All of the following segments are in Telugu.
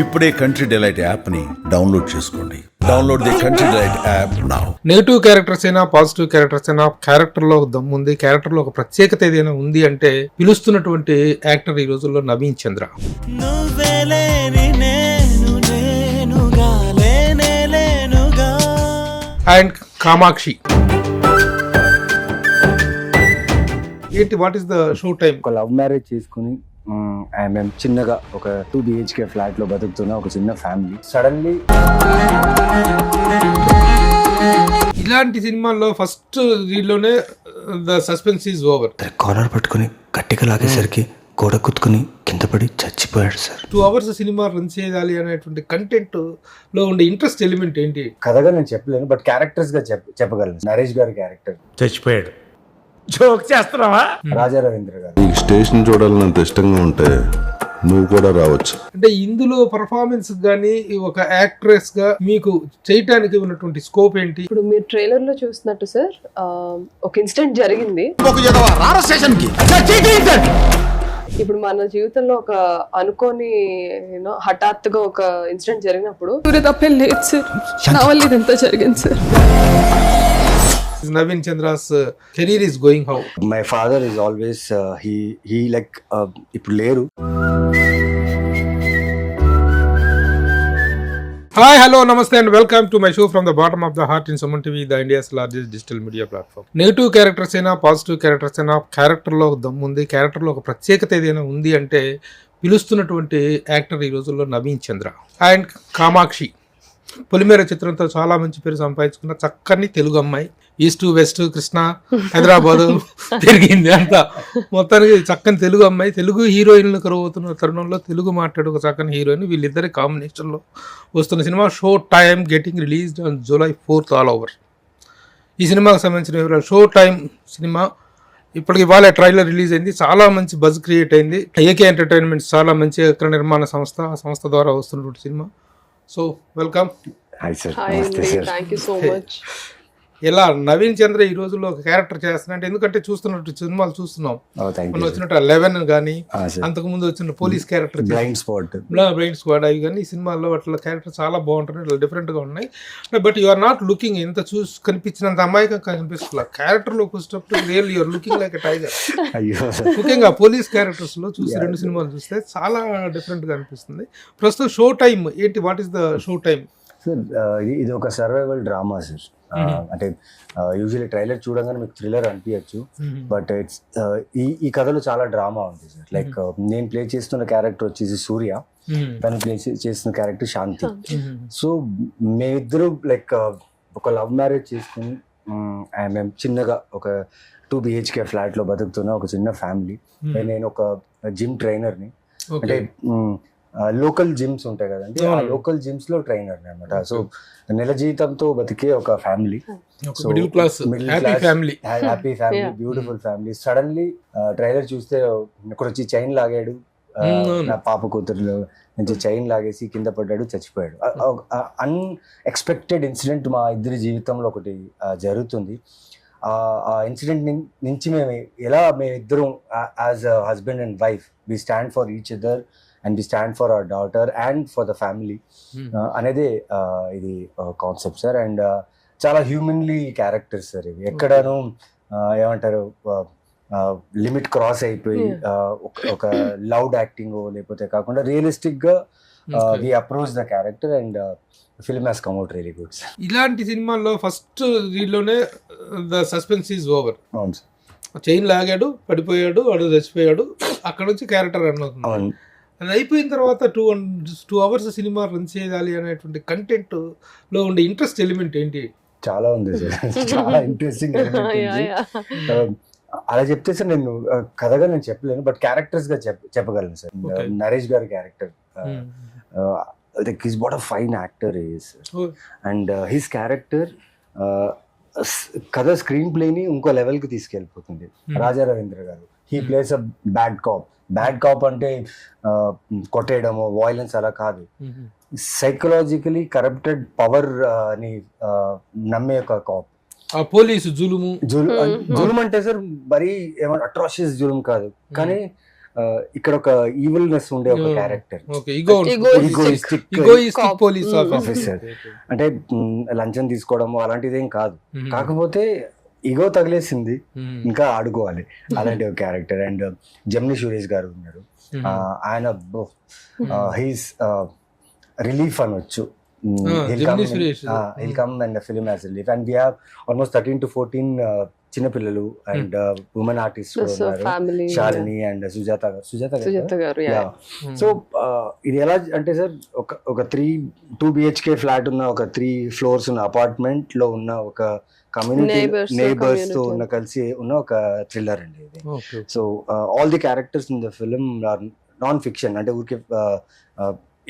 ఇప్పుడే కంట్రీ డిలైట్ యాప్ ని డౌన్లోడ్ చేసుకోండి. Download the country delight app now. Negative characters అయినా పాజిటివ్ క్యారెక్టర్స్ అయినా క్యారెక్టర్ లో దమ్ము ఉంది, క్యారెక్టర్ లో ఒక ప్రత్యేకత ఏదైనా ఉంది అంటే పిలుస్తున్నటువంటి యాక్టర్ ఈ రోజుల్లో నవీన్ చంద్ర. అండ్ కామాక్షి. ఏంటి, what is the show time? ఒక లవ్ మ్యారేజ్ చేసుకుని మేము చిన్నగా ఒక 2 BHK ఫ్లాట్ లో బతుకుతున్న ఒక చిన్న ఫ్యామిలీ. సడన్లీ ఇలాంటి సినిమాల్లో ఫస్ట్ దీనిలోనే the suspense is over. Collar పట్టుకుని గట్టిగా లాగేసరికి గోడ కుత్తుకుని కింద పడి చచ్చిపోయాడు సార్. 2 hours సినిమా రన్ చేయాలి అనేటువంటి కంటెంట్ లో ఉండే ఇంట్రెస్ట్ ఎలిమెంట్ ఏంటి? కథగా నేను చెప్పలేను, బట్ క్యారెక్టర్స్ గా చెప్పగలను. నరేష్ గారి క్యారెక్టర్ చచ్చిపోయాడు. జోక్ చేస్తున్నావా? రాజా రవీంద్ర గారు. నీకు స్టేషన్ చూడాలని ఇష్టంగా ఉంటే నువ్వు కూడా రావచ్చు. అంటే ఇందులో పర్ఫార్మెన్స్ గానీ ఒక యాక్ట్రెస్ గా మీకు చేయటానికి ఉన్నటువంటి స్కోప్ ఏంటి? ఇప్పుడు మీరు ట్రైలర్ లో చూసినట్టు సార్, ఒక ఇన్సిడెంట్ జరిగింది. ఇప్పుడు మన జీవితంలో ఒక అనుకోని హఠాత్తుగా ఒక ఇన్సిడెంట్ జరిగినప్పుడు తప్పే లేదు సార్, నా వల్ల ఇదంతా జరిగింది sir. Naveen Chandra's career is going how? My father is always he like ఇప్పుడు లేరు. హాయ్, హలో, నమస్తే and welcome to my show from the bottom of the heart in Suman TV, the India's largest digital media platform. Negative characters అయినా పాజిటివ్ క్యారెక్టర్స్ అయినా క్యారెక్టర్ లో దమ్ము ఉంది, క్యారెక్టర్ లో ఒక ప్రత్యేకత ఏదైనా ఉంది అంటే పిలుస్తున్నటువంటి యాక్టర్ ఈ రోజుల్లో నవీన్ చంద్ర. అండ్ కామాక్షి పొలిమేర చిత్రంతో చాలా మంచి పేరు సంపాదించుకున్న చక్కని తెలుగు అమ్మాయి. ఈస్ట్ వెస్ట్ కృష్ణ హైదరాబాదు తిరిగింది అంతా. మొత్తానికి చక్కని తెలుగు అమ్మాయి. తెలుగు హీరోయిన్లు కరువుతున్న తరుణంలో తెలుగు మాట్లాడు ఒక చక్కని హీరోయిన్. వీళ్ళిద్దరి కాంబినేషన్లో వస్తున్న cinema show time getting released on July 4th all over. ఈ సినిమాకి సంబంధించిన వివరాలు. షో టైమ్ సినిమా ఇప్పటికి ఇవాళ ట్రైలర్ రిలీజ్ అయింది. చాలా మంచి బజ్ క్రియేట్ అయింది. ఏకే ఎంటర్టైన్మెంట్స్ చాలా మంచి అగ్ర నిర్మాణ సంస్థ, ఆ సంస్థ ద్వారా వస్తున్నటువంటి cinema. So welcome. Hi sir. Hi అండి, థ్యాంక్ యూ సో మచ్. ఎలా నవీన్ చంద్ర ఈ రోజుల్లో ఒక క్యారెక్టర్ చేస్తున్నా అంటే, ఎందుకంటే చూస్తున్నట్టు సినిమాలు చూస్తున్నాం, మొన్న వచ్చినట్టు 11 కానీ అంతకు ముందు వచ్చిన పోలీస్ క్యారెక్టర్ బ్లైండ్ స్క్వాడ్ అవి కానీ ఈ సినిమాల్లో అట్లా క్యారెక్టర్ చాలా బాగుంటున్నాయి, ఇట్లా డిఫరెంట్ గా ఉన్నాయి. But you are not looking ఎంత కనిపించినంత అమాయకంగా కనిపిస్తుంది క్యారెక్టర్ లోకి వచ్చేటప్పుడు. Real you are looking like a tiger. ముఖ్యంగా పోలీస్ క్యారెక్టర్స్ లో చూసి 2 సినిమాలు చూస్తే చాలా డిఫరెంట్ గా అనిపిస్తుంది. ప్రస్తుతం షో టైమ్ ఏంటి, what is the show time? Sir ఇది ఒక సర్వైవల్ డ్రామా సార్. అంటే యూజువల్లీ ట్రైలర్ చూడగానే మీకు థ్రిల్లర్ అనిపించచ్చు, బట్ ఇట్స్ ఈ కథలో చాలా డ్రామా ఉంది సార్. లైక్ నేను ప్లే చేస్తున్న క్యారెక్టర్ వచ్చేసి సూర్య, తను ప్లే చేస్తున్న క్యారెక్టర్ శాంతి. సో మేమిద్దరు లైక్ ఒక లవ్ మ్యారేజ్ చేసుకుని మేము చిన్నగా ఒక 2 BHK ఫ్లాట్ లో బతుకుతున్న ఒక చిన్న ఫ్యామిలీ. నేను ఒక జిమ్ ట్రైనర్ని. అంటే లోకల్ జిమ్స్ ఉంటాయి కదండి, ఆ లోకల్ జిమ్స్ లో ట్రైనర్ అనమాట. సో నెల జీతంతో బతికే ఒక family. So middle class happy family, beautiful family. Suddenly trailer చూస్తే ఇక్కడ వచ్చి చైన్ లాగాడు, నా పాప కూతురులో నుంచి చైన్ లాగేసి కింద పడ్డాడు, చచ్చిపోయాడు. అన్ఎక్స్పెక్టెడ్ ఇన్సిడెంట్ మా ఇద్దరి జీవితంలో ఒకటి జరుగుతుంది. ఆ ఇన్సిడెంట్ నుంచి మేమిద్దరం as husband and wife we stand for each other and we stand for our daughter and for the family అనేది ఇది కాన్సెప్ట్ సార్. అండ్ చాలా హ్యూమన్లీ క్యారెక్టర్స్ సార్ ఇవి. ఎక్కడను ఏమంటారు లిమిట్ క్రాస్ అయిపోయి ఒక లౌడ్ యాక్టింగ్ లేకపోతే కాకుండా రియలిస్టిక్ గా we approach the character and film has come out really good sir. ఇలాంటి సినిమాల్లో ఫస్ట్ దీనిలోనే ద సస్పెన్స్ ఈజ్ ఓవర్. అవును సార్. చైన్ లాగాడు, పడిపోయాడు, వాడు చచ్చిపోయాడు, అక్కడ నుంచి క్యారెక్టర్ రన్ అవుతుంది. అది అయిపోయిన తర్వాత 2 hours సినిమా రన్ చేయాలి అనేటువంటి కంటెంట్ లో ఉండే ఇంట్రెస్ట్ ఎలిమెంట్ ఏంటి? చాలా ఉంది సార్. చాలా ఇంట్రెస్టింగ్. అలా చెప్తే సార్ నేను కథగా నేను చెప్పలేను, బట్ క్యారెక్టర్స్ గా చెప్పగలను సార్. నరేష్ గారి character his what a fine actor is, and his character కథ స్క్రీన్ ప్లేని ఇంకో లెవెల్ కి తీసుకెళ్ళిపోతుంది. రాజా రవీంద్ర గారు, he plays a bad cop. Bad cop అంటే కొట్టేయడము, వాయిలెన్స్ అలా కాదు. సైకలాజికలీ కరప్టెడ్ పవర్ ని నమ్మే ఒక కాప్. పోలీసు జులుము జులుం అంటే సార్ మరీ ఏమంటే అట్రాషియస్ జులుం కాదు, కానీ ఇక్కడ ఒక ఈవిల్నెస్ ఉండే ఒక character, okay, egoistic police officer. అంటే లంచం తీసుకోవడము అలాంటిది ఏం కాదు, కాకపోతే ఈగో తగిలేసింది, ఇంకా ఆడుకోవాలి అలాంటి ఒక క్యారెక్టర్. అండ్ జెమిని సురేష్ గారు ఉన్నారు, ఆయన హీస్ రిలీఫ్ అనొచ్చు. He'll come and film as relief. And we have almost 13 to 14 చిన్నపిల్లలు అండ్ ఉమెన్ ఆర్టిస్ట్ ఉన్నారు, శాలిని అండ్ సుజాత గారు. సో ఇది ఎలా అంటే సార్, ఒక 2 BHK ఫ్లాట్ ఉన్న ఒక 3 floors ఉన్న అపార్ట్మెంట్ లో ఉన్న ఒక కమ్యూనిటీ నేబర్స్ తో ఉన్న కలిసి ఉన్న ఒక థ్రిల్లర్ అండి ఇది. So all the characters in the film or non fiction, అంటే ఊరికే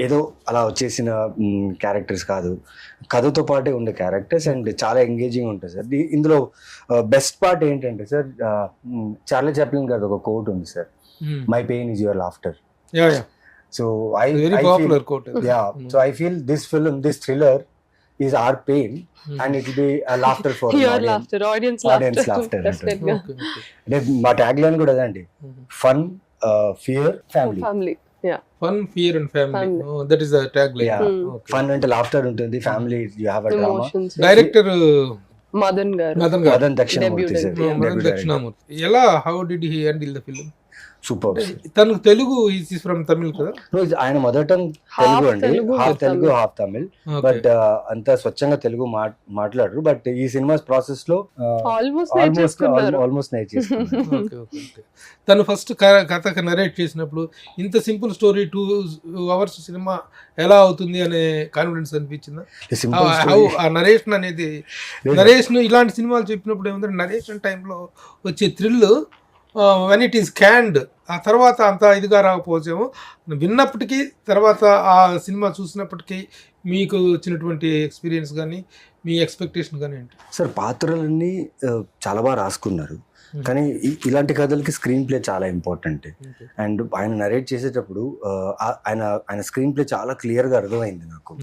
ఏదో అలా వచ్చేసిన క్యారెక్టర్స్ కాదు, కథతో పాటే ఉండే క్యారెక్టర్స్ అండ్ చాలా ఎంగేజింగ్ ఉంటుంది సార్. ఇందులో బెస్ట్ పార్ట్ ఏంటంటే సార్, చార్లీ చాప్లిన్ గారి ఒక కోట్ ఉంది sir, my pain is your laughter. So I feel this film, this thriller is are pain and it will be laughter for audience laughter. అంటే మా ట్యాగ్ లైన్ కూడా అదండి, fun, fear, family. Fun, fear and family. Oh, that is the tagline. Yeah. Okay. Fun and laughter ఉంటుంది, family you have a drama. Director Madan Dakshinamurthy sir. Madan Dakshinamurthy. ఎలా, how did he handle the film? Super. తను తెలుగు, ఈస్ ఫ్రమ్ తమిళ్ కదా? ఆయన మదర్ టంగ్ తెలుగు అండి, half Telugu half Tamil, but అంత స్వచ్ఛంగా తెలుగు మాట్లాడరు. బట్ ఈ సినిమా ప్రాసెస్ లో ఆల్మోస్ట్ నేర్చేసుకున్నారు. తను ఫస్ట్ కథ నరేట్ చేసినప్పుడు ఇంత సింపుల్ స్టోరీ 2 hours సినిమా ఎలా అవుతుంది అనే కాన్ఫిడెన్స్ అనిపించిందా? ఆ నరేషన్ అనేది, నరేషన్ ఇలాంటి సినిమాలు చెప్పినప్పుడు ఏమంటే నరేషన్ టైంలో వచ్చే థ్రిల్ వెన్ ఇట్ ఈస్ క్యాండ్, ఆ తర్వాత అంత ఇదిగా రాకపోవచ్చేమో, విన్నప్పటికీ తర్వాత ఆ సినిమా చూసినప్పటికీ మీకు వచ్చినటువంటి ఎక్స్పీరియన్స్ కానీ మీ ఎక్స్పెక్టేషన్ కానీ ఏంటి సార్? పాత్రలన్నీ చాలా బాగా రాసుకున్నారు, కానీ ఇలాంటి కథలకి స్క్రీన్ ప్లే చాలా ఇంపార్టెంట్. అండ్ ఆయన నరేట్ చేసేటప్పుడు ఆయన స్క్రీన్ ప్లే చాలా క్లియర్గా అర్థమైంది నాకు.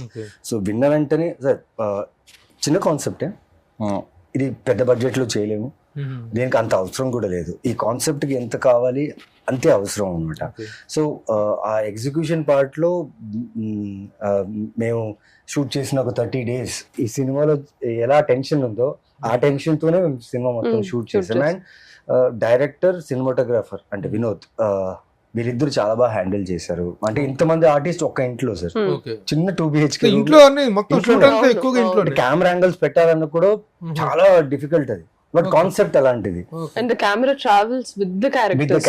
సో విన్న వెంటనే సార్, చిన్న కాన్సెప్టే ఇది, పెద్ద బడ్జెట్లో చేయలేము, దీనికి అంత అవసరం కూడా లేదు, ఈ కాన్సెప్ట్కి ఎంత కావాలి అంతే అవసరం అనమాట. సో ఆ ఎగ్జిక్యూషన్ పార్ట్లో మేము షూట్ చేసిన ఒక 30 days ఈ సినిమాలో ఎలా టెన్షన్ ఉందో ఆ టెన్షన్తోనే మేము సినిమా మొత్తం షూట్ చేసాం. అండ్ డైరెక్టర్, సినిమాటోగ్రాఫర్ అంటే వినోద్, వీళ్ళిద్దరు చాలా బాగా హ్యాండిల్ చేశారు. అంటే ఇంతమంది ఆర్టిస్ట్ ఒక్క ఇంట్లో సార్, చిన్న 2 BHK కెమెరా యాంగిల్స్ పెట్టాలన్న కూడా చాలా డిఫికల్ట్ అది, బట్ కాన్సెప్ట్ అలాంటిది. And the camera travels with the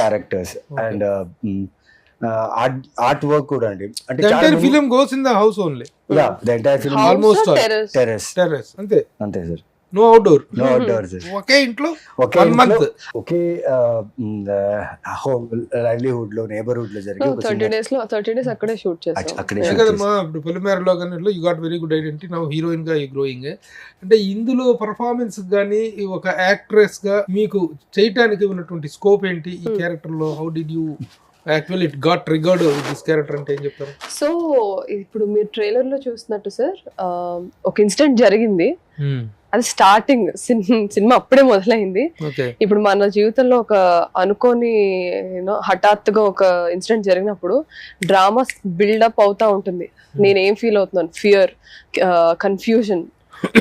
characters and art work కూడా అండి. అంటే entire film goes in the house only. Yeah, the entire film almost terrace అంతే సార్. No outdoor. ఒకే ఇంట్లో ఒకే లైవ్లీహుడ్ లో, నేబర్హుడ్ లో జరిగే 30 days అక్కడే షూట్ చేసాం. కదమ్మా, ఇప్పుడు పొలిమేరలో కానీ you got very good identity, now heroine గా యూ గ్రోయింగ్. అంటే ఇందులో పర్ఫార్మెన్స్ కానీ ఒక యాక్ట్రెస్ గా మీకు చేయటానికి ఉన్నటువంటి స్కోప్ ఏంటి ఈ క్యారెక్టర్ లో? How did you actually it got triggered with this character అంటే ఏం చెప్తారు? సో ఇప్పుడు మీరు ట్రైలర్ లో చూసినట్టు సార్, ఒక ఇన్సిడెంట్ జరిగింది, అది స్టార్టింగ్, సినిమా అప్పుడే మొదలైంది. ఇప్పుడు మన జీవితంలో ఒక అనుకోని హఠాత్తుగా ఒక ఇన్సిడెంట్ జరిగినప్పుడు డ్రామా బిల్డప్ అవుతా ఉంటుంది. నేనేం ఫీల్ అవుతున్నాను, ఫియర్, కన్ఫ్యూజన్,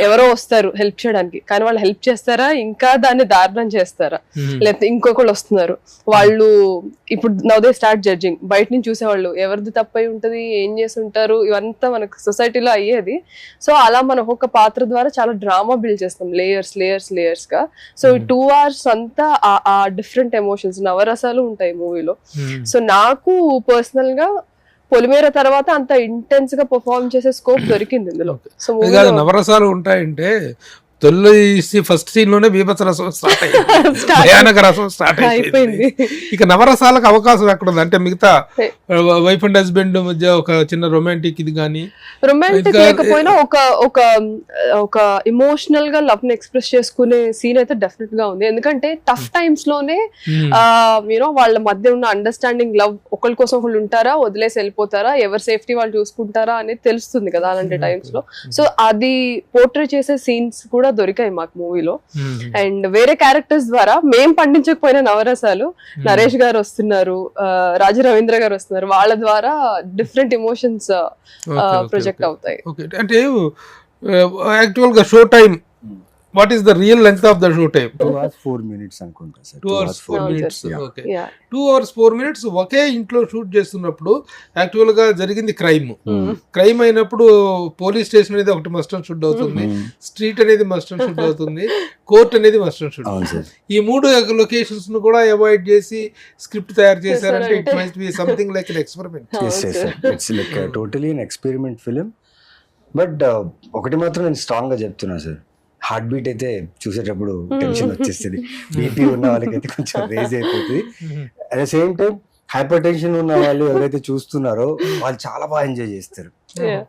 ఎవరో వస్తారు హెల్ప్ చేయడానికి, కానీ వాళ్ళు హెల్ప్ చేస్తారా, ఇంకా దాన్ని దారుణం చేస్తారా, లేకపోతే ఇంకొకళ్ళు వస్తున్నారు వాళ్ళు, ఇప్పుడు నవ్ దే స్టార్ట్ జడ్జింగ్, బయట నుంచి చూసేవాళ్ళు ఎవరిది తప్పై ఉంటది, ఏం చేసి ఉంటారు, ఇవంతా మనకు సొసైటీలో అయ్యేది. సో అలా మనం ఒక్కొక్క పాత్ర ద్వారా చాలా డ్రామా బిల్డ్ చేస్తాం, లేయర్స్ గా. సో ఈ 2 hours అంతా ఆ డిఫరెంట్ ఎమోషన్స్, నవరసాలు ఉంటాయి మూవీలో. సో నాకు పర్సనల్ గా పొలిమేర తర్వాత అంత ఇంటెన్స్ గా పర్ఫార్మ్ చేసే స్కోప్ దొరికింది ఇందులో. సో నవరసాలు ఉంటాయంటే ఫస్ట్ సీన్ లోనే బీభత్స రసం స్టార్ట్ అయింది, భయానక రసం స్టార్ట్ అయిపోయింది. ఇక నవరసాలకు అవకాశం ఎక్కడ ఉంది అంటే, మిగతా వైఫ్ అండ్ హస్బెండ్ మధ్య ఒక చిన్న రొమాంటిక్ ఇది కానీ, రొమాంటిక్ లేకపోయినా ఒక ఇమోషనల్ గా లవ్ ని ఎక్స్ప్రెస్ చేసుకునే సీన్ అయితే డెఫినెట్ గా ఉంది. ఎందుకంటే టఫ్ టైమ్స్ లోనే వాళ్ళ మధ్య ఉన్న అండర్స్టాండింగ్, లవ్, ఒకరి కోసం ఒకళ్ళు ఉంటారా, వదిలేసి వెళ్ళిపోతారా, ఎవరి సేఫ్టీ వాళ్ళు చూసుకుంటారా అనేది తెలుస్తుంది కదా అలాంటి టైమ్స్ లో. సో అది పోర్ట్రే చేసే సీన్స్ కూడా దొరికాయి మాకు మూవీలో. అండ్ వేరే క్యారెక్టర్స్ ద్వారా మేం పండించకపోయిన నవరసాలు నరేష్ గారు వస్తున్నారు, రాజు రవీంద్ర గారు వస్తున్నారు, వాళ్ళ ద్వారా డిఫరెంట్ ఎమోషన్స్ ప్రొజెక్ట్ అవుతాయి. అంటే యాక్చువల్ గా show time, what is the real length of the show time? 2 hours 4 minutes అనుకుంటా sir. 2 hours 4 minutes. Okay, Yeah. 2 hours 4 minutes ఒకే ఇంట్లో షూట్ చేస్తున్నప్పుడు యాక్చువల్ గా జరిగింది క్రైమ్ అయినప్పుడు పోలీస్ స్టేషన్ అనేది ఒకటి మస్ట్ అండ్ షుడ్ అవుతుంది, స్ట్రీట్ అనేది మస్ట్ అండ్ షుడ్ అవుతుంది, కోర్ట్ అనేది మస్ట్ అండ్ షుడ్. ఈ 3 లొకేషన్స్ ను కూడా అవాయిడ్ చేసి స్క్రిప్ట్ తయారు చేశారంటే it must be something like an experiment. It's like totally an experiment film. But ఒకటి మాత్రం నేను స్ట్రాంగ్ గా చెప్తున్నా సార్, హార్ట్ బీట్ అయితే చూసేటప్పుడు టెన్షన్ వచ్చేస్తుంది. బీపీ ఉన్న వాళ్ళకైతే కొంచెం రేజ్ అయిపోతుంది. At the same time hyper tension ఉన్న వాళ్ళు ఎవరైతే చూస్తున్నారో వాళ్ళు చాలా బాగా ఎంజాయ్ చేస్తారు.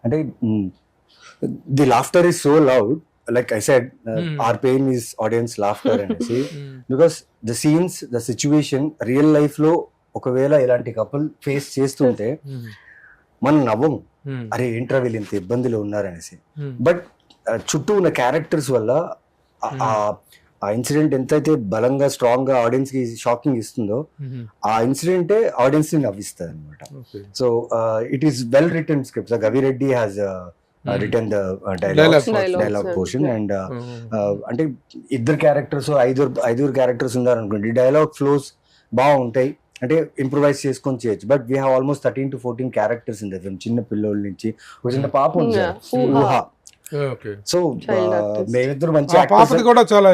అంటే the laughter is so loud, like I said, or pain is audience laughter అనేసి. Because the scenes, the situation real life లో ఒకవేళ ఇలాంటి కపుల్ ఫేస్ చేస్తుంటే మనం నవ్వము, అరే ఏంట్రా వీళ్ళు ఇంత ఇబ్బందిలో ఉన్నారనేసి. బట్ చుట్టూ ఉన్న క్యారెక్టర్స్ వల్ల ఆ ఇన్సిడెంట్ ఎంతైతే బలంగా స్ట్రాంగ్ గా ఆడియన్స్ కి షాకింగ్ ఇస్తుందో ఆ ఇన్సిడెంటే ఆడియన్స్ ని నవ్విస్తుంది అనమాట. So it is well written script. Gavi Reddy has written the dialogue portion. And అంటే ఇద్దరు క్యారెక్టర్స్ ఐదుగురు క్యారెక్టర్స్ ఉన్నారనుకోండి, డైలాగ్ ఫ్లోస్ బాగుంటాయి, అంటే ఇంప్రూవైజ్ చేసుకొని చేయొచ్చు. But we have almost 13 to 14 characters in the film. చిన్న పిల్లోళ్ళ నుంచి ఒక చిన్న పాప ఉంది, ఊహ. సో మేమిద్దరు మంచి పాపది కూడా చాలా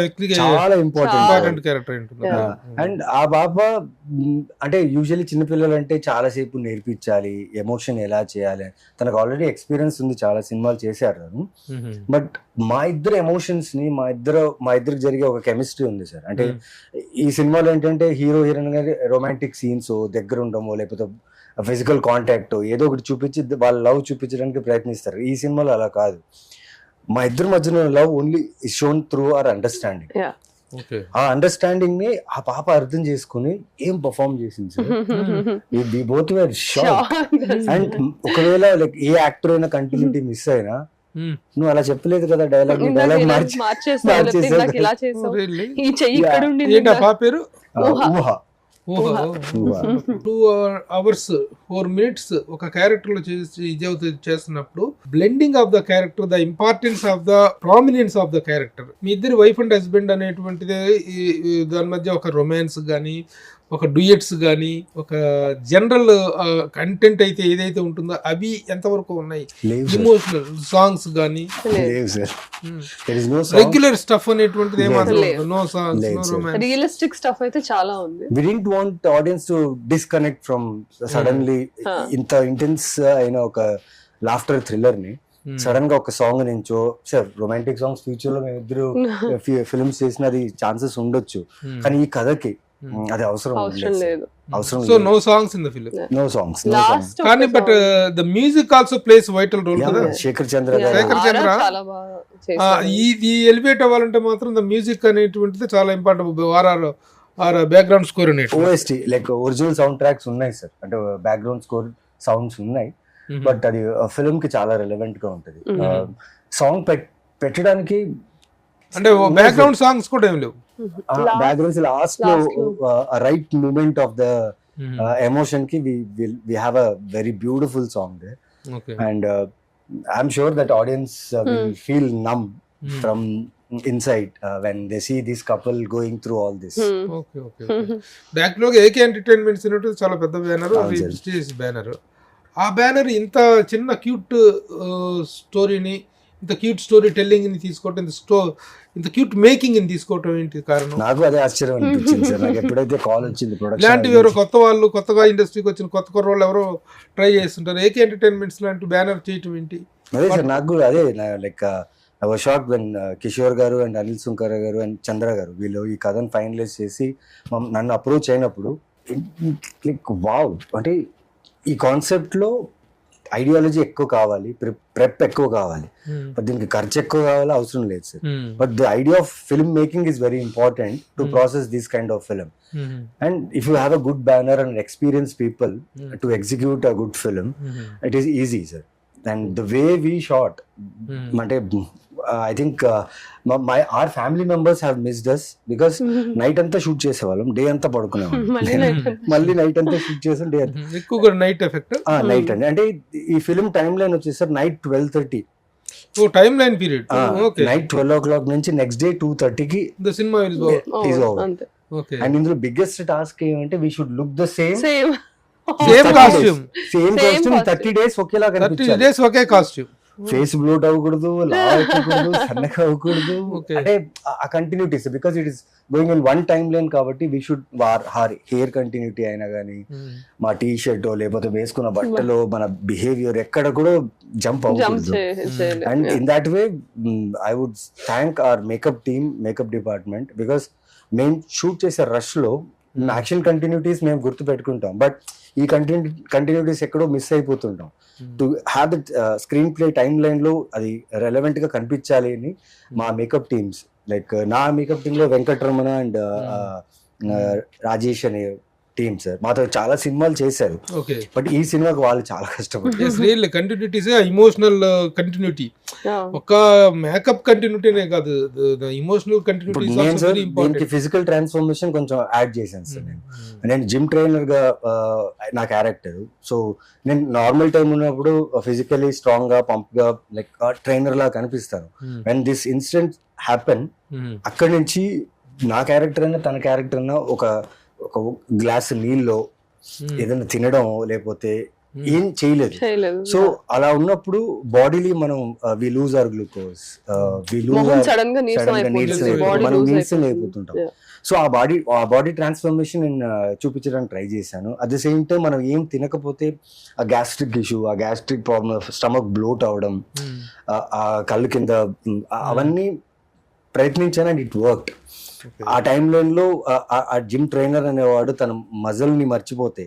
ఇంపార్టెంట్ క్యారెక్టర్. అండ్ ఆ పాప అంటే యూజువల్లీ చిన్నపిల్లలు అంటే చాలా సేపు నేర్పించాలి, ఎమోషన్ ఎలా చేయాలి. తనకు ఆల్రెడీ ఎక్స్పీరియన్స్ ఉంది, చాలా సినిమాలు చేశారు తను. బట్ మా ఇద్దరు ఎమోషన్స్ ని మా ఇద్దరికి జరిగే ఒక కెమిస్ట్రీ ఉంది సార్. అంటే ఈ సినిమాలో ఏంటంటే హీరో హీరోయిన్ గారి రొమాంటిక్ సీన్స్ దగ్గర ఉండమో లేకపోతే ఫిజికల్ కాంటాక్ట్ ఏదో ఒకటి చూపించి వాళ్ళ లవ్ చూపించడానికి ప్రయత్నిస్తారు. ఈ సినిమాలో అలా కాదు. మా ఇద్దరి మధ్యన love only is shown through our understanding. ఆ అండర్స్టాండింగ్ ని ఆ పాప అర్థం చేసుకుని ఏం పర్ఫార్మ్ చేసింది sir. We both were shock. And ఒకవేళ లైక్ ఏ యాక్టర్ అయినా కంటిన్యూటీ మిస్ అయినా, నువ్వు అలా చెప్పలేదు కదా డైలాగ్ మార్చేసావు. 2 hours 4 minutes ఒక క్యారెక్టర్ లో చేస్తున్నప్పుడు blending of the character, the importance of the prominence of the character, మీ ఇద్దరు వైఫ్ అండ్ హస్బెండ్ అనేటువంటిది దాని మధ్య ఒక రొమాన్స్ కానీ, ఒక డ్యూయట్స్ కానీ, ఒక జనరల్ కంటెంట్ అయితే ఏదైతే ఉంటుందో అవి ఎంతవరకు ఉన్నాయి? ఇమోషనల్ సాంగ్స్ కానీ, రెగ్యులర్ స్టఫ్ అనేటువంటిది ఏమాత్రం no songs, no romance. Realistic stuff అయితే చాలా ఉంది. We didn't want audience to disconnect from suddenly ఇంత ఇంటెన్స్ అయిన ఒక లాఫ్టర్ థ్రిల్లర్ ని సడన్ గా ఒక సాంగ్ నుంచో, సార్ రొమాంటిక్ సాంగ్స్ ఫ్యూచర్ లో మేము ఇద్దరు ఫిల్మ్స్ చేసినది ఛాన్సెస్ ఉండొచ్చు, కానీ ఈ కథకి అది అవసరం లేదు. So no songs in the film, no songs. కానీ but the music also plays vital role కదా. శేఖర్ చంద్ర ఇది ఎలివేట్ అవ్వాలంటే మాత్రం ద మ్యూజిక్ అనేటువంటిది చాలా ఇంపార్టెంట్. ఆర్ బ్యాక్గ్రౌండ్ స్కోర్ అనేది OST like original sound tracks ఉన్నాయి సార్, అంటే బ్యాక్గ్రౌండ్ స్కోర్ సౌండ్స్ ఉన్నాయి. బట్ అది ఫిల్మ్ కి చాలా రెలవెంట్ గా ఉంటది. సాంగ్ పెట్టడానికి అంటే బ్యాక్గ్రౌండ్ సాంగ్స్ కూడా ఏం లేవు. బ్యాక్గ్రౌండ్స్ లాస్ట్ లో right moment of the emotion కి we have a very beautiful song there. And I'm sure that audience will feel numb from inside when they see this couple going through all this. బ్యాక్లో AK ఎంటర్టైన్మెంట్స్ అనేవి చాలా పెద్ద బ్యానర్, ప్రెస్టీజియస్ బ్యానర్. ఆ బ్యానర్ ఇంత చిన్న క్యూట్ స్టోరీని, ఇంత క్యూట్ స్టోరీ టెల్లింగ్ ని తీసుకోవటం, ఇంత క్యూట్ మేకింగ్ ని తీసుకోవటం ఏంటి కారణం? నాకు అదే ఆశ్చర్యం అనిపించింది సార్. నాకు ఎప్పుడైతే కాల్ వచ్చింది ప్రొడక్షన్, ఇలాంటివి ఎవరో కొత్త వాళ్ళు, కొత్తగా ఇండస్ట్రీకి వచ్చిన కొత్త కుర్రోళ్ళు ఎవరో ట్రై చేస్తుంటారు. AK ఎంటర్టైన్మెంట్స్ లాంటి బ్యానర్ చేయటం ఏంటి? అదే సార్, నాకు కూడా అదే like I was shocked when Kishore గారు అండ్ అనిల్ సుంకర గారు అండ్ చంద్ర గారు వీళ్ళు ఈ కథను ఫైనలైజ్ చేసి నన్ను అప్రోచ్ అయినప్పుడు లైక్ వావ్, అంటే ఈ కాన్సెప్ట్ లో ఐడియాలజీ ఎక్కువ కావాలి, ప్రెప్ ఎక్కువ కావాలి, బట్ దీనికి ఖర్చు ఎక్కువ కావాలి అవసరం లేదు sir. But the idea of film making is very important to process this kind of film. And if you have a good banner and experience people to execute a good film, it is easy sir. And the way we shot, అంటే I think our family members have missed us because night అంతా షూట్ చేసేవాళ్ళం, డే అంతా పడుకునేవాళ్ళం. మళ్ళీ నైట్ అంతా షూట్ చేసాం, డే ఎక్కువగా నైట్ ఎఫెక్ట్. నైట్ అండి. అంటే ఈ ఫిల్మ్ టైం లైన్ వచ్చేసరికి night 12:30, time line period. Night 12 o'clock నుంచి నెక్స్ట్ డే 2:30కి the cinema will go. Is over. అంతే. ఓకే. అండ్ ఇందులో బిగ్గెస్ట్ టాస్క్ ఏమంటే we should look the same same costume. Same costume 30 days ఒకేలా 30 కనిపించాలి. days ఒకే కాస్ట్యూమ్. ఫేస్ బ్లోట్ అవ్వకూడదు, లావ్ అవ్వకూడదు, సన్నగా అవ్వకూడదు. Okay. అంటే ఆ continuities because it is going in one time line కాబట్టి వీ షుడ్ హెయిర్ కంటిన్యూటీ అయినా కానీ మా టీ షర్ట్ లేకపోతే వేసుకున్న బట్టలు మన బిహేవియర్ ఎక్కడ కూడా జంప్ అవ్వకూడదు. And in that way I would thank our makeup team, makeup department, because మేము షూట్ చేసే రష్ లో యాక్షన్ కంటిన్యూటీస్ మేము గుర్తు పెట్టుకుంటాం, బట్ ఈ కంటిన్యూటీస్ ఎక్కడో మిస్ అయిపోతుంటాం. To have the screen play time line లో అది రెలవెంట్ గా కనిపించాలి అని మా మేకప్ టీమ్స్, లైక్ నా మేకప్ టీమ్ లో వెంకటరమణ అండ్ రాజేష్ అనే టీమ్ సార్ మాతో చాలా సినిమాలు చేశారు. ఓకే. బట్ ఈ సినిమాకి వాళ్ళు చాలా కష్టపడ్డారు. Real continuities, emotional continuity. ఒక మేకప్ కంటిన్యూటీనే కాదు, emotional continuity also very important. Physical transformation కొంచెం యాడ్ చేశాను సార్ నేను జిమ్ ట్రైనర్ గా నా క్యారెక్టర్. సో నేను నార్మల్ టైం ఉన్నప్పుడు ఫిజికలీ స్ట్రాంగ్ గా పంప్ గా లైక్ ట్రైనర్ లా కనిపిస్తాను. వెన్ దిస్ ఇన్సిడెంట్ హ్యాపెన్, అక్కడి నుంచి నా క్యారెక్టర్ అయినా తన క్యారెక్టర్ అయినా ఒక గ్లాస్ నీళ్ళలో ఏదైనా తినడం లేకపోతే ఏం చేయలేదు. సో అలా ఉన్నప్పుడు బాడీలీ మనం వి లూజ్ అవర్ గ్లూకోజ్, మనం నీరసం అయిపోతుంటాం. సో ఆ బాడీ ట్రాన్స్ఫర్మేషన్ నేను చూపించడానికి ట్రై చేశాను. అట్ ద సేమ్ టైం మనం ఏం తినకపోతే ఆ గ్యాస్ట్రిక్ ఇష్యూ, ఆ గ్యాస్ట్రిక్ ప్రాబ్లమ్, స్టమక్ బ్లోట్ అవడం, ఆ కళ్ళు కింద అవన్నీ ప్రయత్నించాను అండ్ ఇట్ వర్క్డ్. ఆ టైం లైన్ లో ఆ జిమ్ ట్రైనర్ అనేవాడు తన మజల్ ని మర్చిపోతే,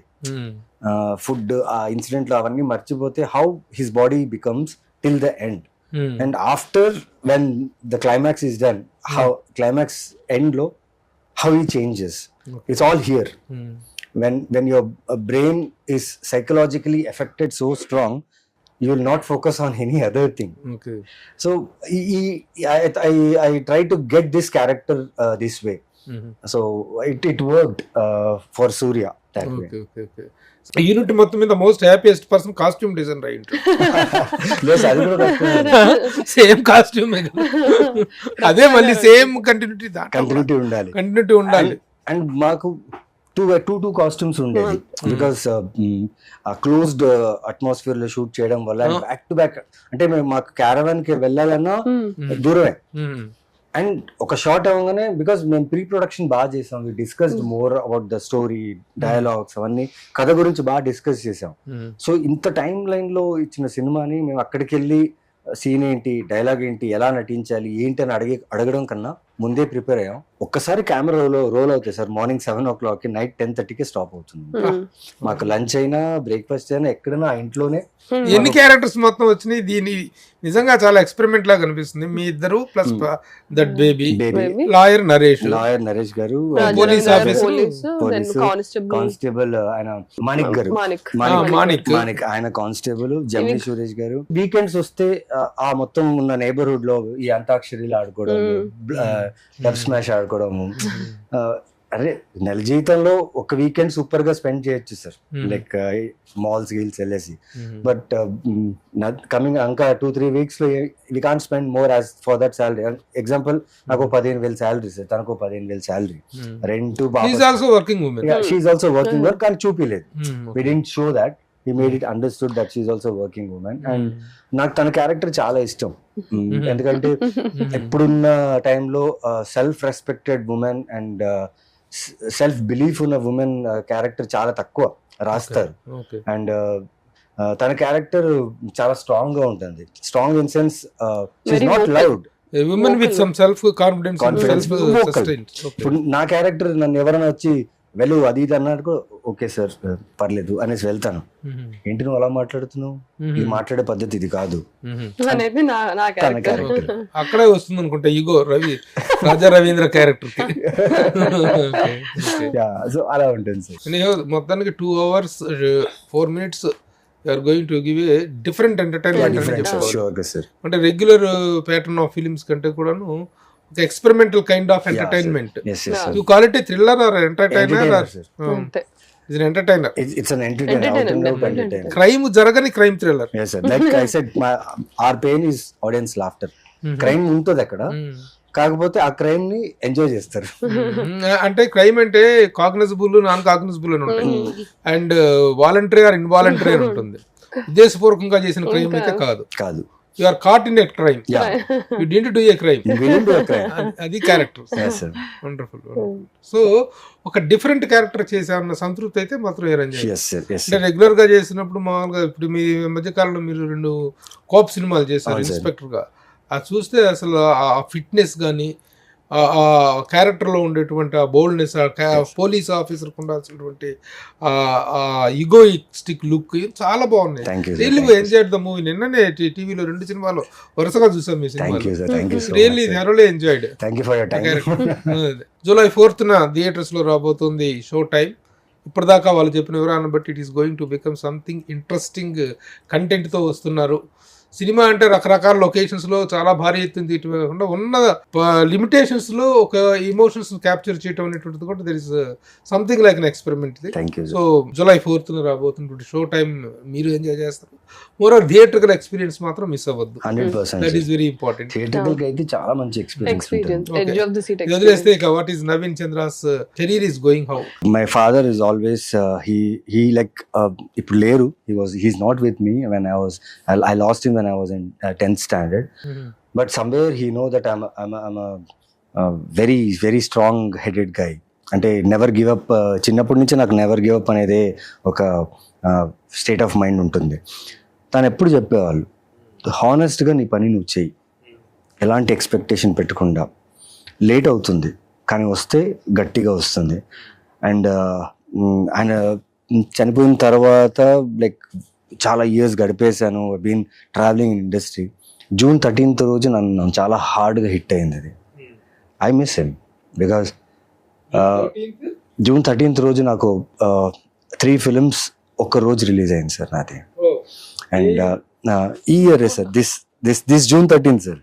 ఫుడ్ ఆ ఇన్సిడెంట్ లో అవన్నీ మర్చిపోతే how his body becomes till the end. And after when the climax is done, how climax end లో how he changes. It's all here. when your brain is psychologically affected so strong, you will not focus on any other thing. Okay. So I try to get this character this way. So it worked for Surya that way. Okay. Unit మొత్తం మీద most happiest person costume designer అయి ఉంటాడు. Yes, అది కూడా సేమ్ కాస్ట్యూమ్, అదే మళ్ళీ సేమ్ కంటిన్యూటీ ఉండాలి. అండ్ మాకు two costumes ఉండేది బికాస్ క్లోజ్డ్ అట్మాస్ఫియర్ లో షూట్ చేయడం వల్ల బ్యాక్ టు బ్యాక్ అంటే మేము మాకు క్యారవాన్ కి వెళ్ళాలన్నా దూరమే. అండ్ ఒక షార్ట్ అవ్వగానే బికాస్ మేము ప్రీ ప్రొడక్షన్ బాగా చేసాం, we discussed more about the story, dialogues అవన్నీ కథ గురించి బాగా డిస్కస్ చేసాం. సో ఇంత టైం లైన్ లో ఇచ్చిన సినిమాని మేము అక్కడికి వెళ్ళి సీన్ ఏంటి, డైలాగ్ ఏంటి, ఎలా నటించాలి ఏంటి అని అడగడం కన్నా ముందే ప్రిపేర్ అయ్యాం. ఒక్కసారి కెమెరాలో రోల్ అవుతాయి sir, morning 7 o'clock, night 10:30 stop అవుతుంది. మాకు లంచ్ అయినా బ్రేక్ఫాస్ట్ అయినా ఎక్కడైనా ఆ ఇంట్లోనే. ఎన్ని క్యారెక్టర్స్ మొత్తం వచ్చినాయి? దీని నిజంగా చాలా ఎక్స్పెరిమెంట్ లాగా అనిపిస్తుంది. మీ ఇద్దరు plus that baby, lawyer Naresh గారు, పోలీస్ ఆఫీసర్, కానిస్టేబుల్ ఆయన మాణిక్ గారు, మాణిక్ ఆయన కానిస్టేబుల్, జమినీ సురేష్ గారు. వీకెండ్స్ వస్తే ఆ మొత్తం ఉన్న నైబర్హుడ్ లో ఈ అంతాక్షరిలు ఆడుకోవడం, డబ్ స్మాష్ ఆడుకోవడము. అరే నెల జీవితంలో ఒక వీకెండ్ సూపర్ గా స్పెండ్ చేయొచ్చు సార్, లైక్ మాల్స్ గిల్స్ వెళ్ళేసి. బట్ కమింగ్ ఇంకా 2-3 weeks లో we can't spend more as for that salary. Example నాకు 15,000 శాలరీ సార్, తనకు 15,000 salary, rent, she is also working work కానీ చూపిలేదు. We didn't show that, he made it understood that she is also a working woman. And నాకు తన క్యారెక్టర్ చాలా ఇష్టం, ఎందుకంటే ఎప్పుడున్న టైంలో self respected women and self belief ఉన్న ఉమెన్ క్యారెక్టర్ చాలా తక్కువ రాస్తారు. అండ్ తన క్యారెక్టర్ చాలా స్ట్రాంగ్ గా ఉంటుంది. Strong in sense she is not loud, a woman with some self confidence. ఇప్పుడు నా క్యారెక్టర్ నన్ను ఎవరైనా వచ్చి వెళ్ళు అది ఇది అన్నాడు కూడా ఓకే సార్ పర్లేదు అనేసి వెళ్తాను. ఏంటి నువ్వు అలా మాట్లాడుతున్నావు, ఇది మాట్లాడే పద్ధతి ఇది కాదు అనేది నా క్యారెక్టర్. అక్కడే వస్తుంది అనుకుంటా ఈగో రాజా రవీంద్ర క్యారెక్టర్ కి. సో అలా ఉంటుంది సార్. మొత్తానికి 2 hours 4 minutes are going to give a different entertainment అని చెప్పుకోవాలి. షూర్గా సార్. అంటే రెగ్యులర్ ప్యాటర్న్ ఆఫ్ ఫిలిమ్స్ కంటే కూడాను ఒక experimental kind of entertainment. Yes yes you call it a thriller or entertainer or అంతే. Is an entertainer. It's an entertainer. Crime జరగని crime thriller. Yes, sir. Like I said, our pain is audience laughter. Crime ఉంటుంది అక్కడ, కాకపోతే ఆ క్రైమ్ ని ఎంజాయ్ చేస్తారు. అంటే క్రైమ్ అంటే కాగ్నిజబుల్, నాన్ కాగ్నిజబుల్ అని ఉంటాయి, అండ్ వాలంటరీ ఆర్ ఇన్వాలంటరీ అని ఉంటుంది. ఉద్దేశపూర్వకంగా చేసిన క్రైమ్ అయితే కాదు. You are caught in a crime, you did do a crime, అది క్యారెక్టర్. వండర్ఫుల్. సో ఒక డిఫరెంట్ క్యారెక్టర్ చేశారన్న సంతృప్తి అయితే మాత్రం అంటే రెగ్యులర్ గా చేసినప్పుడు మామూలుగా ఇప్పుడు మీ మధ్యకాలంలో మీరు 2 కోప్ సినిమాలు చేశారు ఇన్స్పెక్టర్ గా. అది చూస్తే అసలు ఆ ఫిట్నెస్ కానీ ఆ క్యారెక్టర్లో ఉండేటువంటి ఆ బోల్డ్నెస్, పోలీస్ ఆఫీసర్కి ఉండాల్సినటువంటి ఈగోయిస్టిక్ లుక్ చాలా బాగున్నాయి. Really enjoy the movie. నిన్ననే టీవీలో 2 సినిమాలు వరుసగా చూసాం మీ సినిమా. Really thoroughly enjoyed. July 4th theatres లో రాబోతుంది షో టైం. ఇప్పటిదాకా వాళ్ళు చెప్పిన వివరాలను బట్టి it is going to become something interesting కంటెంట్తో వస్తున్నారు. సినిమా అంటే రకరకాల లొకేషన్స్ లో చాలా భారీ ఎత్తున తీయటమే కాకుండా ఉన్న లిమిటేషన్స్ లో ఒక ఎమోషన్స్ క్యాప్చర్ చేయటం అనేటువంటిది కూడా there is something like an experiment. So July 4th రాబోతున్నటువంటి షో టైం మీరు ఎంజాయ్ చేస్తారు. మోర్ థియేటర్కల్ ఎక్స్పీరియన్స్ మాత్రం మిస్ అవ్వద్దు. 100%. That is very important. థియేటర్కి అయితే చాలా మంచి ఎక్స్పీరియన్స్. వదిలేస్తే ఇక what is Naveen Chandra's career is going how? My father is always he like ఇప్పుడు లేరు. he's not with me when I lost him when I was in 10th standard. But somewhere he know that I'm a very very strong headed guy. అంటే నెవర్ గివ్ అప్. చిన్నప్పటి నుంచి నాకు నెవర్ గివ్ అప్ అనేది ఒక స్టేట్ ఆఫ్ మైండ్ ఉంటుంది. తను ఎప్పుడు చెప్పేవాళ్ళు, హానెస్ట్గా నీ పని నువ్వు చెయ్యి, ఎలాంటి ఎక్స్పెక్టేషన్ పెట్టకుండా. లేట్ అవుతుంది కానీ వస్తే గట్టిగా వస్తుంది. అండ్ ఆయన చనిపోయిన తర్వాత లైక్ చాలా ఇయర్స్ గడిపేశాను. Been travelling in industry. June 13th రోజు నన్ను చాలా హార్డ్గా హిట్ అయింది అది. I miss him because June 13th రోజు నాకు 3 films ఒక్క రోజు రిలీజ్ అయింది సార్ నాది. అండ్ ఈ year sir this June 13th sir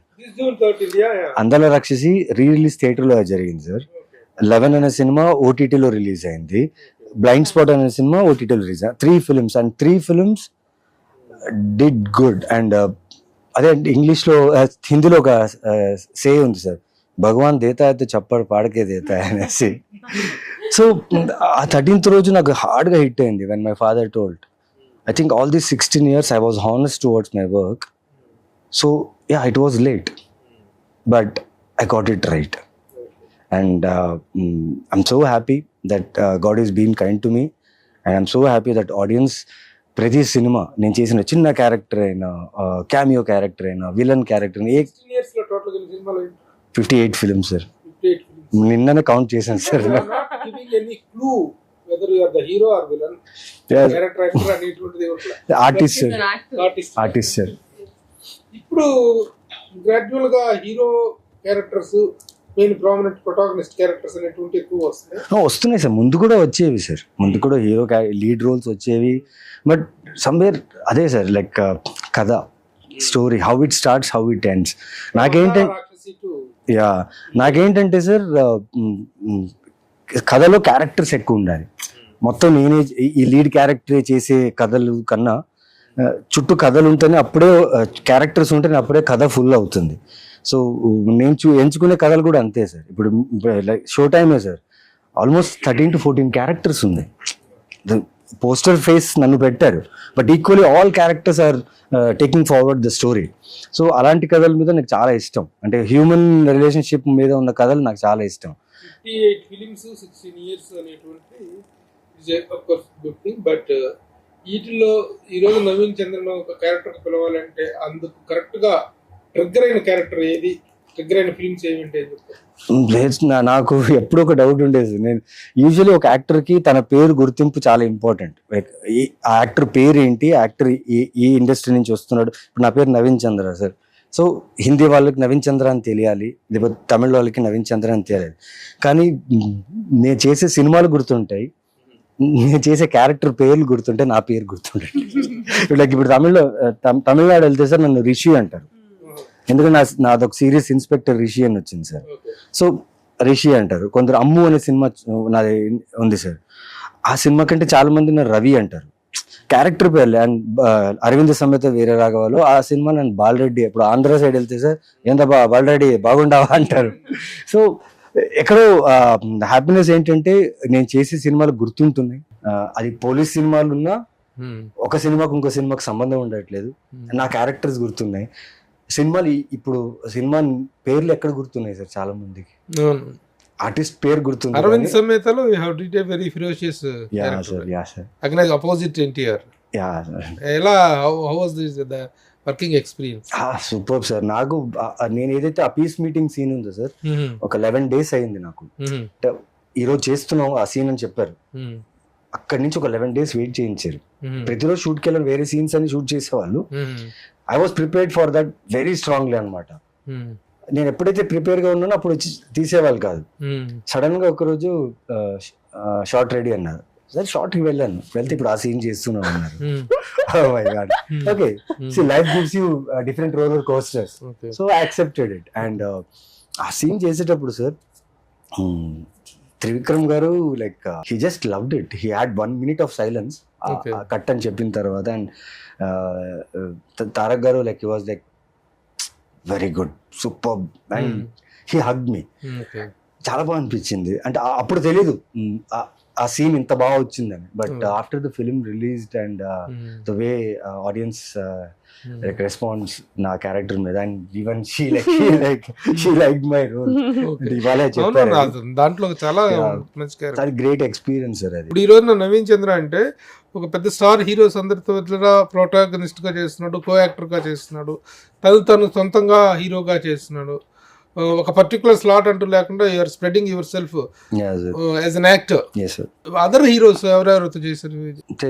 Andala Rakshasi release థియేటర్లో జరిగింది సార్. 11 అనే సినిమా ఓటీటీలో రిలీజ్ అయింది. బ్లైండ్ స్పాట్ అనే సినిమా ఓటీటీలో release. 3 films and 3 films did good. And అదే ఇంగ్లీష్లో హిందీలో ఒక సే ఉంది సార్, భగవాన్ దేతా అయితే చప్పడు పాడకే దేతా అనేసి. సో ఆ 13th రోజు నాకు హార్డ్గా హిట్ అయింది. When my father told, I think all these 16 years I was honest towards my work. So yeah, it was late but I got it right. And I'm so happy that God has been kind to me, and I'm so happy that audience ప్రతి సినిమా నేను చేసిన చిన్న క్యారెక్టర్ అయినా, క్యామియో క్యారెక్టర్ అయినా, విలన్ క్యారెక్టర్ అయినా 58 films సార్. నిన్ననే కౌంట్ చేశాను సార్. Artist sir. ఇప్పుడు గ్రాడ్యువల్ గా hero characters, main prominent protagonist characters అనేటువంటి ఎక్కువ వస్తున్నాయి సార్. ముందు కూడా వచ్చేవి సార్, ముందు కూడా హీరో లీడ్ రోల్స్ వచ్చేవి. బట్ సమ్వేర్ అదే సార్, లైక్ కథ, story, how it starts, how it ends. నాకేంటంటే సార్, కథలో క్యారెక్టర్స్ ఎక్కువ ఉండాలి. మొత్తం నేనే ఈ లీడ్ క్యారెక్టరే చేసే కథలు కన్నా చుట్టూ కథలు ఉంటేనే, అప్పుడే క్యారెక్టర్స్ ఉంటేనే అప్పుడే కథ ఫుల్ అవుతుంది. సో నేను ఎంచుకునే కథలు కూడా అంతే సార్. ఇప్పుడు లైక్ షో టైమే సార్, ఆల్మోస్ట్ 13 to 14 క్యారెక్టర్స్ ఉన్నాయి. పోస్టర్ ఫేస్ నన్ను పెట్టారు, but equally all characters are taking forward the story. So అలాంటి కథల మీద నాకు చాలా ఇష్టం. అంటే హ్యూమన్ రిలేషన్షిప్ మీద ఉన్న కథలు నాకు చాలా ఇష్టం. 58 films 16 years అనేటువంటి గుడ్ థింగ్. బట్ వీటిల్లో ఈరోజు నవీన్ చంద్రన్ ఒక క్యారెక్టర్ పిలవాలంటే అందుకు కరెక్ట్ గా ట్రిగ్గర్ అయిన క్యారెక్టర్ ఏది, ట్రిగ్గర్ అయిన ఫిల్మ్స్ ఏమిటి? నాకు ఎప్పుడు ఒక డౌట్ ఉండేది. నేను యూజువల్లీ ఒక యాక్టర్కి తన పేరు గుర్తింపు చాలా ఇంపార్టెంట్. లైక్ ఆ యాక్టర్ పేరు ఏంటి, యాక్టర్ ఈ ఇండస్ట్రీ నుంచి వస్తున్నాడు. ఇప్పుడు నా పేరు నవీన్ చంద్ర సార్. సో హిందీ వాళ్ళకి నవీన్ చంద్ర అని తెలియాలి, లేకపోతే తమిళ వాళ్ళకి నవీన్ చంద్ర అని తెలియాలి. కానీ నేను చేసే సినిమాలు గుర్తుంటాయి, నేను చేసే క్యారెక్టర్ పేర్లు గుర్తుంటే నా పేరు గుర్తుండే. లైక్ ఇప్పుడు తమిళ్లో తమిళనాడు వెళ్తే సార్ నన్ను రిషి అంటారు, ఎందుకంటే నాదొక సీరియస్ ఇన్స్పెక్టర్ రిషి అని వచ్చింది సార్. సో రిషి అంటారు. కొందరు అమ్ము అనే సినిమా నాది ఉంది సార్, ఆ సినిమా కంటే చాలా మంది నన్ను రవి అంటారు, క్యారెక్టర్ పేర్లే. అండ్ అరవింద సమేత వీర రాఘవలో ఆ సినిమా నన్ను బాలరెడ్డి, ఇప్పుడు ఆంధ్ర సైడ్ వెళ్తే సార్ ఏందబ్బా బాలరెడ్డి బాగుండావా అంటారు. సో ఎక్కడో హ్యాపీనెస్ ఏంటంటే నేను చేసే సినిమాలు గుర్తుంటున్నాయి. అది పోలీస్ సినిమాలు ఉన్నా ఒక సినిమాకు ఇంకో సినిమాకు సంబంధం ఉండట్లేదు, నా క్యారెక్టర్స్ గుర్తున్నాయి. సినిమాలు ఇప్పుడు సినిమా పేర్లు ఎక్కడ గుర్తున్నాయి సార్ చాలా మందికి, ఆర్టిస్ట్ పేరు గుర్తుంది. అరవింద్ సమేతలో you have did a very ferocious again opposite NTR. ఎలా how was this the working experience? Super sir. నాకు నేను ఏదైతే ఆ పీస్ మీటింగ్ సీన్ ఉందో సార్, ఒక 11 days అయింది నాకు. ఈ రోజు చేస్తున్నాం ఆ సీన్ అని చెప్పారు, అక్కడి నుంచి ఒక 11 days వెయిట్ చేయించారు. ప్రతిరోజు షూట్కి వెళ్ళి వేరే సీన్స్ అని షూట్ చేసేవాళ్ళు. I was prepared for that very strongly అనమాట. నేను ఎప్పుడైతే ప్రిపేర్ గా ఉన్నానో అప్పుడు వచ్చి తీసేవాళ్ళు కాదు. సడన్ గా ఒకరోజు షార్ట్ రెడీ అన్నారు సార్, షార్ట్ కి వెళ్ళాను, వెళ్తే ఇప్పుడు ఆ సీన్ చేస్తున్నాను అన్నారు. Okay, so life gives you different roller coasters, so I accepted it. And ఆ సీన్ చేసేటప్పుడు sir Trivikram garu like he just loved it. He had 1 minute of silence cut అని చెప్పిన తర్వాత. And Tarak garu like he was like very good, super, and he hugged me. చాలా బాగా అనిపించింది. అంటే అప్పుడు తెలీదు ఆ సీన్ ఇంత బాగా వచ్చిందని, but after the film released and the way audience like response నా క్యారెక్టర్ మీద, and even she like my role. ఇవాళ చెప్పారు దాంట్లో చాలా మంచి గ్రేట్ ఎక్స్పీరియన్స్ సార్ అది. ఇప్పుడు ఈ రోజున నవీన్ చంద్ర అంటే ఒక పెద్ద స్టార్ హీరోస్ అందరితో ప్రోటాగనిస్ట్ గా చేస్తున్నాడు, కో యాక్టర్ గా చేస్తున్నాడు, తను సొంతంగా హీరోగా చేస్తున్నాడు. ఒక పర్టికులర్ స్లాట్ అంటూ లేకుండా you're spreading yourself as an actor. Other heroes ఎవరెవరితో చేశారు? అంటే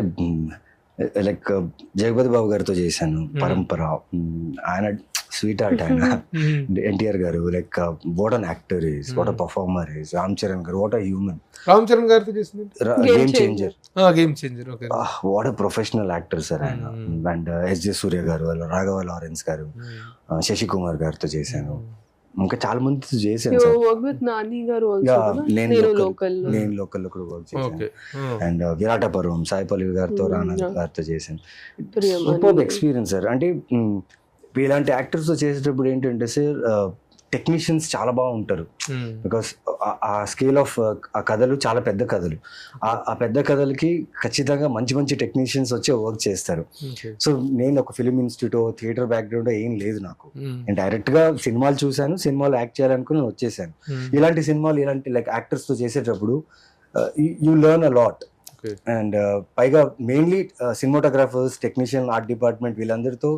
లైక్ జగపతి బాబు గారితో చేశాను, పరంపర, ఆయన స్వీట్ హార్ట్ ఆయన. NTR garu like what an actor is, what a performer is. Ram Charan garu what a human. Ram Charan గారితో చేసింది game changer. What a professional actor sir ఆయన. And SJ Surya garu, Raghava Lawrence గారు, శశి కుమార్ గారితో చేశాను, ఇంకా చాలా మందితో చేశాను సార్. నేను లోకల్ కూడా వర్క్ చేశాను. అండ్ విరాట పర్వం సాయి పల్లవి గారితో, రానా గారితో చేశాను. Super experience sir. అంటే ఇలాంటి యాక్టర్స్ తో చేసేటప్పుడు ఏంటంటే సార్ టెక్నీషియన్స్ చాలా బాగుంటారు, బికాస్ ఆ స్కేల్ ఆఫ్ ఆ కథలు చాలా పెద్ద కథలు. ఆ పెద్ద కథలకి ఖచ్చితంగా మంచి మంచి టెక్నీషియన్స్ వచ్చి వర్క్ చేస్తారు. సో నేను ఒక ఫిలిం ఇన్స్టిట్యూట్, థియేటర్ బ్యాక్గ్రౌండ్ ఏం లేదు నాకు. నేను డైరెక్ట్ గా సినిమాలు చూశాను, సినిమాలు యాక్ట్ చేయాలనుకుని వచ్చేసాను. ఇలాంటి సినిమాలు ఇలాంటి లైక్ యాక్టర్స్ తో చేసేటప్పుడు you learn a lot. And పైగా mainly cinematographers, technician, art department వీళ్ళందరితో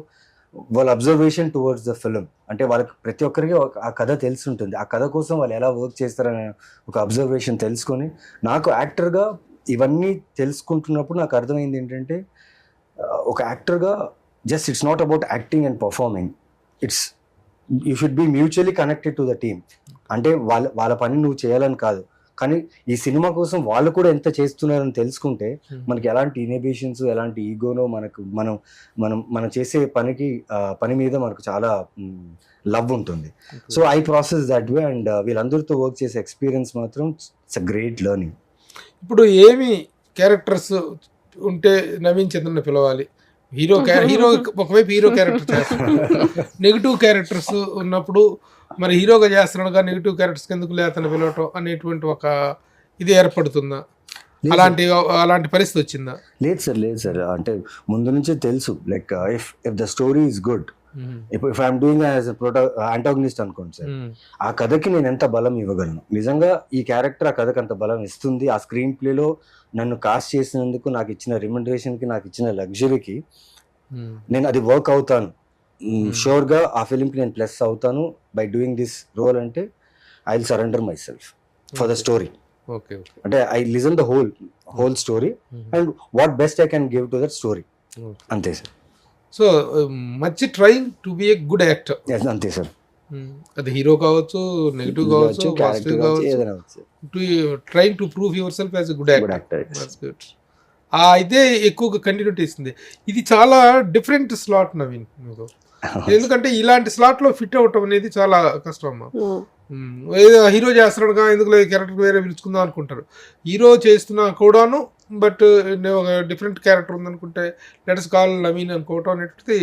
వాళ్ళ అబ్జర్వేషన్ టువర్డ్స్ ద ఫిలిం, అంటే వాళ్ళకి ప్రతి ఒక్కరికి ఆ కథ తెలిసి ఉంటుంది. ఆ కథ కోసం వాళ్ళు ఎలా వర్క్ చేస్తారనే ఒక అబ్జర్వేషన్ తెలుసుకొని, నాకు యాక్టర్గా ఇవన్నీ తెలుసుకుంటున్నప్పుడు నాకు అర్థమైంది ఏంటంటే ఒక యాక్టర్గా just it's not about acting and performing, it's you should be mutually connected to the team. అంటే వాళ్ళ పని నువ్వు చేయాలని కాదు, కానీ ఈ సినిమా కోసం వాళ్ళు కూడా ఎంత చేస్తున్నారని తెలుసుకుంటే మనకి ఎలాంటి ఇన్హిబిషన్స్, ఎలాంటి ఈగోనో మనం చేసే పని మీద మనకు చాలా లవ్ ఉంటుంది. So I process that way. And వీళ్ళందరితో వర్క్ చేసే ఎక్స్పీరియన్స్ మాత్రం ఇట్స్ అ గ్రేట్ లెర్నింగ్. ఇప్పుడు ఏమి క్యారెక్టర్స్ ఉంటే నవీన్ చంద్రని పిలవాలి? హీరో ఒకవైపు హీరో క్యారెక్టర్ చేస్తున్నాడు, నెగిటివ్ క్యారెక్టర్స్ ఉన్నప్పుడు మరి హీరోగా చేస్తున్నాడుగా నెగిటివ్ క్యారెక్టర్స్ ఎందుకు లేతను పిలవటం అనేటువంటి ఒక ఇది ఏర్పడుతుందా? అలాంటి పరిస్థితి వచ్చిందా? లేదు సార్. అంటే ముందు నుంచే తెలుసు, like if the story is good, if I'm doing as antagonist అనుకోండి సార్, ఆ కథకి నేను ఎంత బలం ఇవ్వగలను, నిజంగా ఈ క్యారెక్టర్ ఆ కథకి అంత బలం ఇస్తుంది, ఆ స్క్రీన్ ప్లేలో నన్ను కాస్ట్ చేసినందుకు నాకు ఇచ్చిన రిమండరేషన్కి, నాకు ఇచ్చిన లగ్జరీకి నేను అది వర్క్ అవుతాను, షూర్గా ఆ ఫిలింకి నేను ప్లస్ అవుతాను బై డూయింగ్ దిస్ రోల్, అంటే I will surrender myself for the story. అంటే I listen the whole story and what best I can give to that story, అంతే sir. So much trying to be a good actor, అంతే సార్. అది హీరో కావచ్చు, నెగిటివ్ కావచ్చు, పాజిటివ్ క్యారెక్టర్ కావచ్చు, ఏదైనా వచ్చు. Trying to prove yourself as good Good actor. actor. ఇదే ఎక్కువగా కంటిన్యూటీ ఇస్తుంది. ఇది చాలా డిఫరెంట్ స్లాట్ నవీన్ మీకు, ఎందుకంటే ఇలాంటి స్లాట్ లో ఫిట్ అవటం అనేది చాలా కష్టం అమ్మా. ఏదో హీరో చేస్తున్నాడుగా ఎందుకు క్యారెక్టర్ వేరే పిలుచుకుందాం అనుకుంటారు. హీరో చేస్తున్నా కూడాను బట్ ఒక డిఫరెంట్ క్యారెక్టర్ ఉందనుకుంటే లెట్స్ కాల్ నవీన్ అనుకోవటం అనేది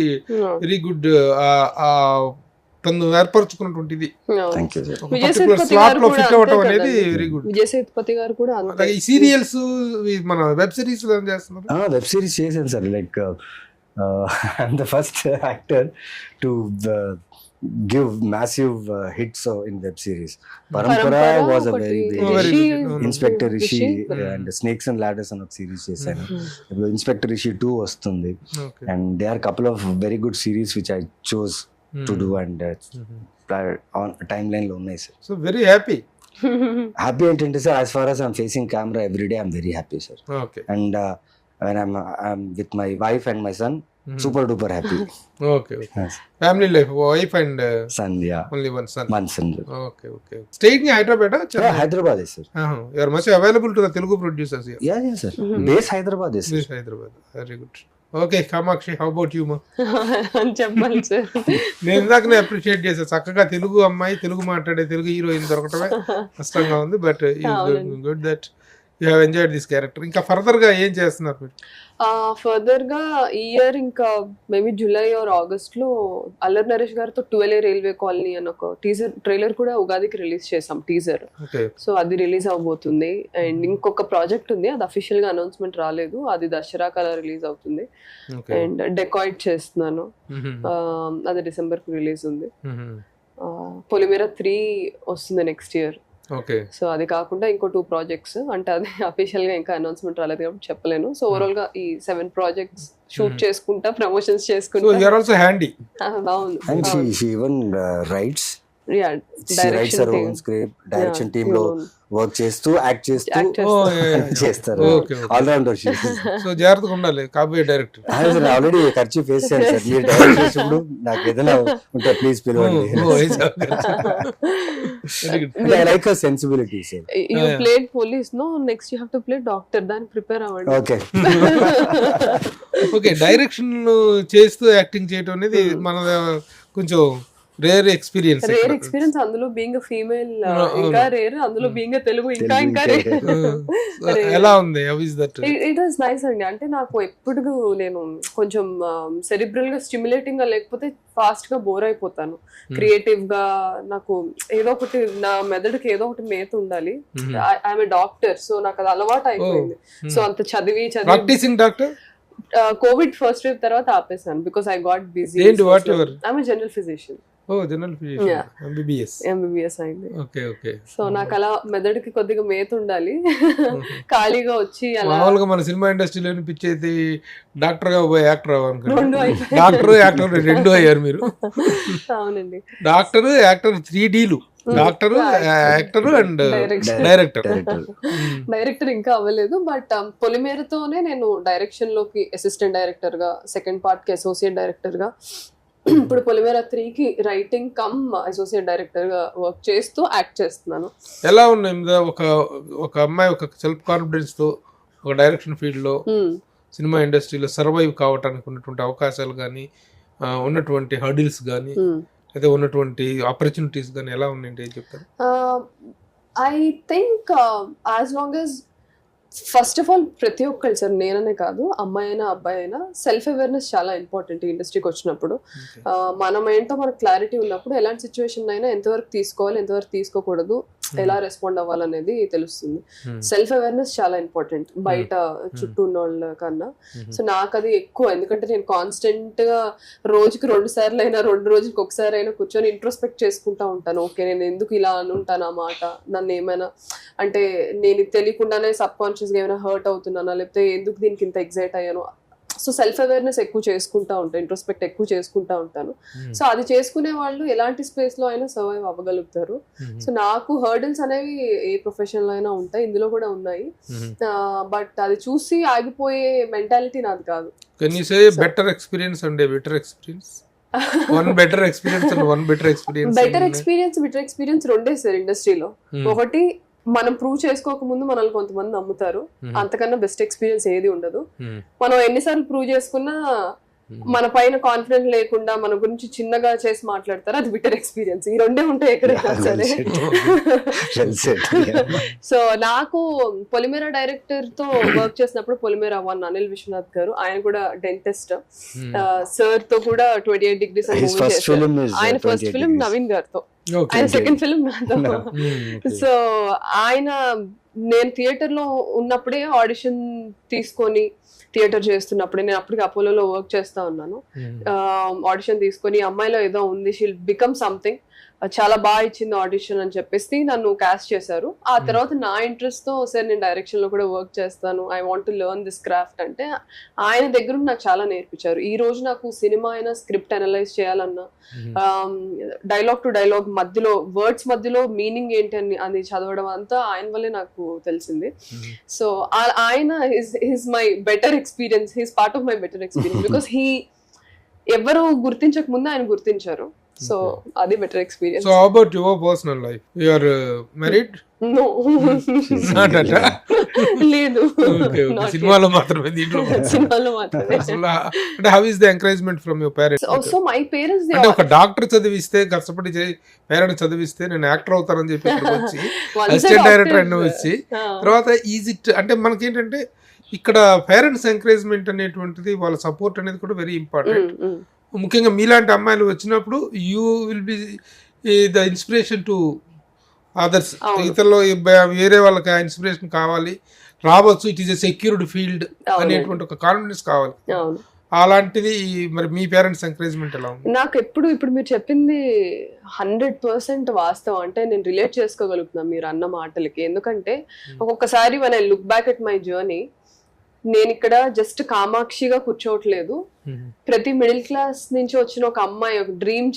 వెరీ గుడ్. తను ఏర్పరచుకున్నటువంటి ఇది Thank you, sir. Particular slot లో ఫిట్ అవటం అనేది వెరీ గుడ్. విజయ్ సేతుపతి గారు కూడా అంతే. ఈ సీరియల్స్ మన వెబ్ సిరీస్ ఏం చేస్తున్నారు? వెబ్ సిరీస్ చేశాను sir. Like I'm the first actor to give massive hits in web series. Parampara was a very Rishi, inspector Rishi Rishi, and snakes and ladders అని ఒక సిరీస్ చేశాను. ఇప్పుడు ఇన్స్పెక్టర్ రిషి 2 వస్తుంది. Okay. And they are couple of very good series which I choose to do and on time line లో ఉన్నాయి sir. So very happy. Happy ఏంటంటే sir, as far as I'm facing camera every day, I'm very happy, sir. Okay And when I'm with my wife and my son, super duper happy. Okay family life, wife and Son, yeah, only one son. one son. Okay okay staying in Hyderabad? Yeah, Hyderabad, sir. You are much available to the Telugu producers here. Yeah, sir. Base Hyderabad, sir. Hyderabad, very good. Okay Kamakshi, how about you మా? అని చెప్పాలి సార్. నేను ఇందాకనే అప్రిషియేట్ చేశాను, చక్కగా తెలుగు అమ్మాయి, తెలుగు మాట్లాడే తెలుగు హీరోయిన్ దొరకటమే కష్టంగా ఉంది. But good that you have enjoyed this character. ఇంకా ఫర్దర్ గా ఏం చేస్తున్నారు మీరు? ఫర్దర్ గా ఈ ఇయర్ ఇంకా మేబీ జూలై ఆర్ ఆగస్ట్ లో అల్లరి నరేష్ గారితో 12A రైల్వే కాలనీ అని ఒక టీజర్ ట్రైలర్ కూడా ఉగాదికి రిలీజ్ చేసాం టీజర్. ఓకే సో అది రిలీజ్ అవబోతుంది. అండ్ ఇంకొక ప్రాజెక్ట్ ఉంది, అది అఫీషియల్ గా అనౌన్స్మెంట్ రాలేదు, అది దసరా కల్లా రిలీజ్ అవుతుంది. అండ్ డెకాయిట్ చేస్తున్నాను, అది డిసెంబర్ కు రిలీజ్ ఉంది. పొలిమేర 3 వస్తుంది నెక్స్ట్ ఇయర్. ఓకే సో అది కాకుండా ఇంకో 2 ప్రాజెక్ట్స్, అంటే అది అఫీషియల్ గా ఇంకా అనౌన్స్మెంట్ రాలేదు కాబట్టి చెప్పలేను. సో ఓవరాల్ గా ఈ 7 ప్రాజెక్ట్స్ షూట్ చేసుకుంటా, ప్రమోషన్స్ సో చేసుకుంటా. You are also handy. అవును. And she even writes. Yeah, She writes her direction own team. script, direction Yeah, team లో వర్క్ చేస్తూ యాక్ట్ చేస్తూ Act చేస్తూ. చేస్తారు. Okay, okay. All rounder she. So జాగ్రత్తగా ఉండాలి కాబోయే డైరెక్టర్. ఆల్రెడీ ఖర్చు ఫేస్ చేశాను సార్. మీరు డైరెక్ట్ చేసినప్పుడు నాకు ఏదైనా ఉంటే ప్లీజ్ పిలవండి. I like her sensibility sir. You played police, no? Next you have to play doctor. దానికి ప్రిపేర్ అవ్వండి. ఓకే. ఓకే డైరెక్షన్ చేస్తూ యాక్టింగ్ చేయడం అనేది మన కొంచెం రేర్ ఎక్స్పీరియన్స్. రేర్ ఎక్స్పీరియన్స్, అందులో బీయింగ్ ఫీమేల్ ఇంకా రేర్, అందులో బీయింగ్ తెలుగు ఇంకా రేర్. ఎలా ఉంది? How is that? It was nice అండి. అంటే నాకు ఎప్పుడు నేను కొంచెం సెరిబ్రల్ గా స్టిమ్యులేటింగ్ గా లేకపోతే ఫాస్ట్ గా బోర్ అయిపోతాను. క్రియేటివ్ గా నాకు ఏదో ఒకటి, నా మెదడుకి ఏదో ఒకటి మేత ఉండాలి. ఐఎమ్ ఏ డాక్టర్, సో నాకు అది అలవాటు అయిపోయింది. సో అంత చదివి practicing doctor covid first wave తర్వాత ఆపేసాను బికాస్ ఐ గాట్ బిజీ. ఏంటి what your? I'm a general physician. Oh general physician, MBBS అయింది. Okay okay. సో నాకు అలా మెదడుకి కొద్దిగా మేత ఉండాలి. ఖాళీగా వచ్చి అలా మామూలుగా మన సినిమా ఇండస్ట్రీలో పిచ్చేది డాక్టర్ గా పోయి యాక్టర్ రెండు అవ్వనుకున్నాను. అయిపోయాయి. డాక్టర్ యాక్టర్ రెండు అయ్యారు మీరు. అవునండి. డాక్టర్ యాక్టర్ 3Dలు, doctor actor and director. Director ఇంకా అవ్వలేదు, బట్ పొలిమేరతోనే నేను డైరెక్షన్ లోకి అసిస్టెంట్ డైరెక్టర్ గా, సెకండ్ పార్ట్ కి అసోసియేట్ డైరెక్టర్ గా, ఇప్పుడు పొలిమేర 3కి రైటింగ్ కమ్ అసోసియేట్ డైరెక్టర్ గా వర్క్ చేస్తూ యాక్ట్ చేస్తున్నాను. ఎలా ఉన్నాయి ఒక అమ్మాయి ఒక సెల్ఫ్ కాన్ఫిడెన్స్ తో ఒక డైరెక్షన్ ఫీల్డ్ లో సినిమా ఇండస్ట్రీలో సర్వైవ్ కావడానికి ఉన్నటువంటి అవకాశాలు కానీ, ఉన్నటువంటి హర్డిల్స్ కానీ, అయితే ఉన్నటువంటి ఆపర్చునిటీస్ కానీ ఎలా ఉన్నాయంటే ఏం చెప్తారు? I think as long as first of all ప్రతి ఒక్కరు సార్, నేననే కాదు, అమ్మాయి అయినా అబ్బాయి అయినా సెల్ఫ్ అవేర్నెస్ చాలా ఇంపార్టెంట్ ఈ ఇండస్ట్రీకి వచ్చినప్పుడు. మనం ఏంటో మనకు క్లారిటీ ఉన్నప్పుడు ఎలాంటి సిచ్యువేషన్ అయినా ఎంతవరకు తీసుకోవాలి, ఎంతవరకు తీసుకోకూడదు, ఎలా రెస్పాండ్ అవ్వాలనేది తెలుస్తుంది. సెల్ఫ్ అవేర్నెస్ చాలా ఇంపార్టెంట్ బయట చుట్టూ ఉన్న వాళ్ళ కన్నా. సో నాకు అది ఎక్కువ, ఎందుకంటే నేను కాన్స్టెంట్ గా రోజుకి 2 సార్లు అయినా 2 రోజులకి ఒకసారి అయినా కూర్చొని ఇంట్రోస్పెక్ట్ చేసుకుంటా ఉంటాను. ఓకే, నేను ఎందుకు ఇలా అనుంటాను, ఆ మాట నన్ను ఏమైనా అంటే నేను తెలియకుండానే సబ్ కాన్షియస్ గా ఏమైనా హర్ట్ అవుతున్నానా, లేకపోతే ఎందుకు దీనికి ఇంత ఎగ్జైట్ అయ్యాను. సో సెల్ఫ్ అవేర్నెస్ ఎక్కువ చేసుకుంటా ఉంటాను, ఇంట్రోస్పెక్ట్ ఎక్కువ చేసుకుంటా ఉంటాను. సో అది చేసుకునే వాళ్ళు ఎలాంటి స్పేస్ లో అయినా సర్వైవ్ అవ్వగలుగుతారు. సో నాకు హర్డిల్స్ అనేవి ఏ ప్రొఫెషన్ లో అయినా ఉంటాయి, ఇందులో కూడా ఉన్నాయి. బట్ అది చూసి ఆగిపోయే మెంటాలిటీ నాది కాదు. Can you say better experience and better experience? One better experience and one better experience. Better experience రెండే సార్ ఇండస్ట్రీలో. ఒకటి, మనం ప్రూవ్ చేసుకోక ముందు మనల్ని కొంతమంది నమ్ముతారు, అంతకన్నా బెస్ట్ ఎక్స్పీరియన్స్ ఏది ఉండదు. మనం ఎన్నిసార్లు ప్రూవ్ చేసుకున్నా మన పైన కాన్ఫిడెంట్ లేకుండా మన గురించి చిన్నగా చేసి మాట్లాడతారు, అది బిటర్ ఎక్స్పీరియన్స్. ఈ రెండే ఉంటాయి ఎక్కడైనా సరే. సో నాకు పొలిమేరా డైరెక్టర్ తో వర్క్ చేసినప్పుడు, పొలిమేరా 1 అనిల్ విశ్వనాథ్ గారు, ఆయన కూడా డెంటిస్ట్. సార్ తో కూడా 28 Degrees అని మూవీ చేశారు. ఆయన ఫస్ట్ ఫిల్మ్ నవీన్ గారితో, ఆయన సెకండ్ ఫిల్మ్ నాతో. సో ఆయన, నేను థియేటర్ లో ఉన్నప్పుడే ఆడిషన్ తీసుకొని, థియేటర్ చేస్తున్నప్పుడే, నేను అప్పటికి అపోలోలో వర్క్ చేస్తా ఉన్నాను, ఆడిషన్ తీసుకొని అమ్మాయిలో ఏదో ఉంది, షీల్ బికమ్ సంథింగ్, చాలా బాగా ఇచ్చింది ఆడిషన్ అని చెప్పేసి నన్ను కాస్ట్ చేశారు. ఆ తర్వాత నా ఇంట్రెస్ట్ తో, సార్ నేను డైరెక్షన్ లో కూడా వర్క్ చేస్తాను, I want to learn this craft అంటే, ఆయన దగ్గర నాకు చాలా నేర్పించారు. ఈ రోజు నాకు సినిమా అయినా స్క్రిప్ట్ అనలైజ్ చేయాలన్నా, డైలాగ్ టు డైలాగ్ మధ్యలో, వర్డ్స్ మధ్యలో మీనింగ్ ఏంటి అని అది చదవడం అంతా ఆయన వల్లే నాకు తెలిసింది. సో ఆయన his my better experience, his part of my better experience, because ఎవరు గుర్తించక ముందు ఆయన గుర్తించారు. సో అది better experience. So how about your personal life? You are married? No, not at. లేదు, సినిమాలో మాత్రమే, దీంట్లో సినిమాలో మాత్రమే. అంటే how is the encouragement from your parents? So my parents, అంటే ఒక డాక్టర్ చదివిస్తే, కష్టపడి పేరెంట్స్ చదివిస్తే నేను యాక్టర్ అవుతానని చెప్పి ఇక్కడికి వచ్చి అసిస్టెంట్ డైరెక్టర్ అని వచ్చి, తర్వాత ఈజీ అంటే మనకేంటంటే ఇక్కడ పేరెంట్స్ ఎంకరేజ్మెంట్ అనేటువంటిది, వాళ్ళ సపోర్ట్ అనేది కూడా వెరీ ఇంపార్టెంట్. ముఖ్యంగా మీలాంటి అమ్మాయిలు వచ్చినప్పుడు you will be the inspiration to others. ఇతరులో వేరే వాళ్ళకి ఇన్స్పిరేషన్ కావాలి, రావచ్చు, it is a secured field అనేటువంటి ఒక కాన్ఫిడెన్స్ కావాలి. అలాంటిది మరి మీ పేరెంట్స్ ఎంకరేజ్మెంట్ ఎలా ఉంది? నాకు ఇప్పుడు మీరు చెప్పింది 100% వాస్తవం. అంటే నేను రిలేట్ చేసుకోగలుగుతున్నాను మీరు అన్న మాటలకి. ఎందుకంటే ఒక్కొక్కసారి when I look back at my journey, నేను ఇక్కడ జస్ట్ కామాక్షిగా కూర్చోవట్లేదు. ప్రతి మిడిల్ క్లాస్ నుంచి వచ్చిన ఒక అమ్మాయి, ఒక డ్రీమ్,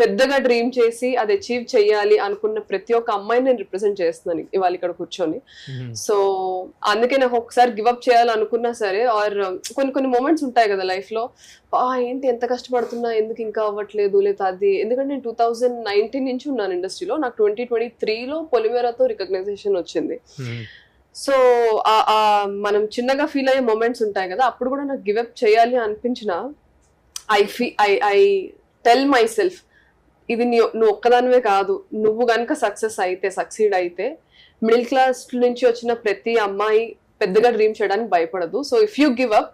పెద్దగా డ్రీమ్ చేసి అది అచీవ్ చేయాలి అనుకున్న ప్రతి ఒక్క అమ్మాయిని నేను రిప్రజెంట్ చేస్తున్నాను ఇవాళ ఇక్కడ కూర్చొని. సో అందుకే నాకు ఒకసారి గివప్ చేయాలనుకున్నా సరే, ఆర్ కొన్ని మూమెంట్స్ ఉంటాయి కదా లైఫ్ లో, ఏంటి ఎంత కష్టపడుతున్నా ఎందుకు ఇంకా అవ్వట్లేదు, లేదా అది. ఎందుకంటే నేను 2019 నుంచి ఉన్నాను ఇండస్ట్రీలో, నాకు 2023లో పొలిమేరాతో రికగ్నైజేషన్ వచ్చింది. సో మనం చిన్నగా ఫీల్ అయ్యే మూమెంట్స్ ఉంటాయి కదా, అప్పుడు కూడా నాకు గివప్ చేయాలి అనిపించిన, ఐ టెల్ మై సెల్ఫ్, ఇది నువ్వు ఒక్కదానివే కాదు, నువ్వు కనుక సక్సీడ్ అయితే మిడిల్ క్లాస్ నుంచి వచ్చిన ప్రతి అమ్మాయి పెద్దగా డ్రీమ్ చేయడానికి భయపడదు. So if you give up,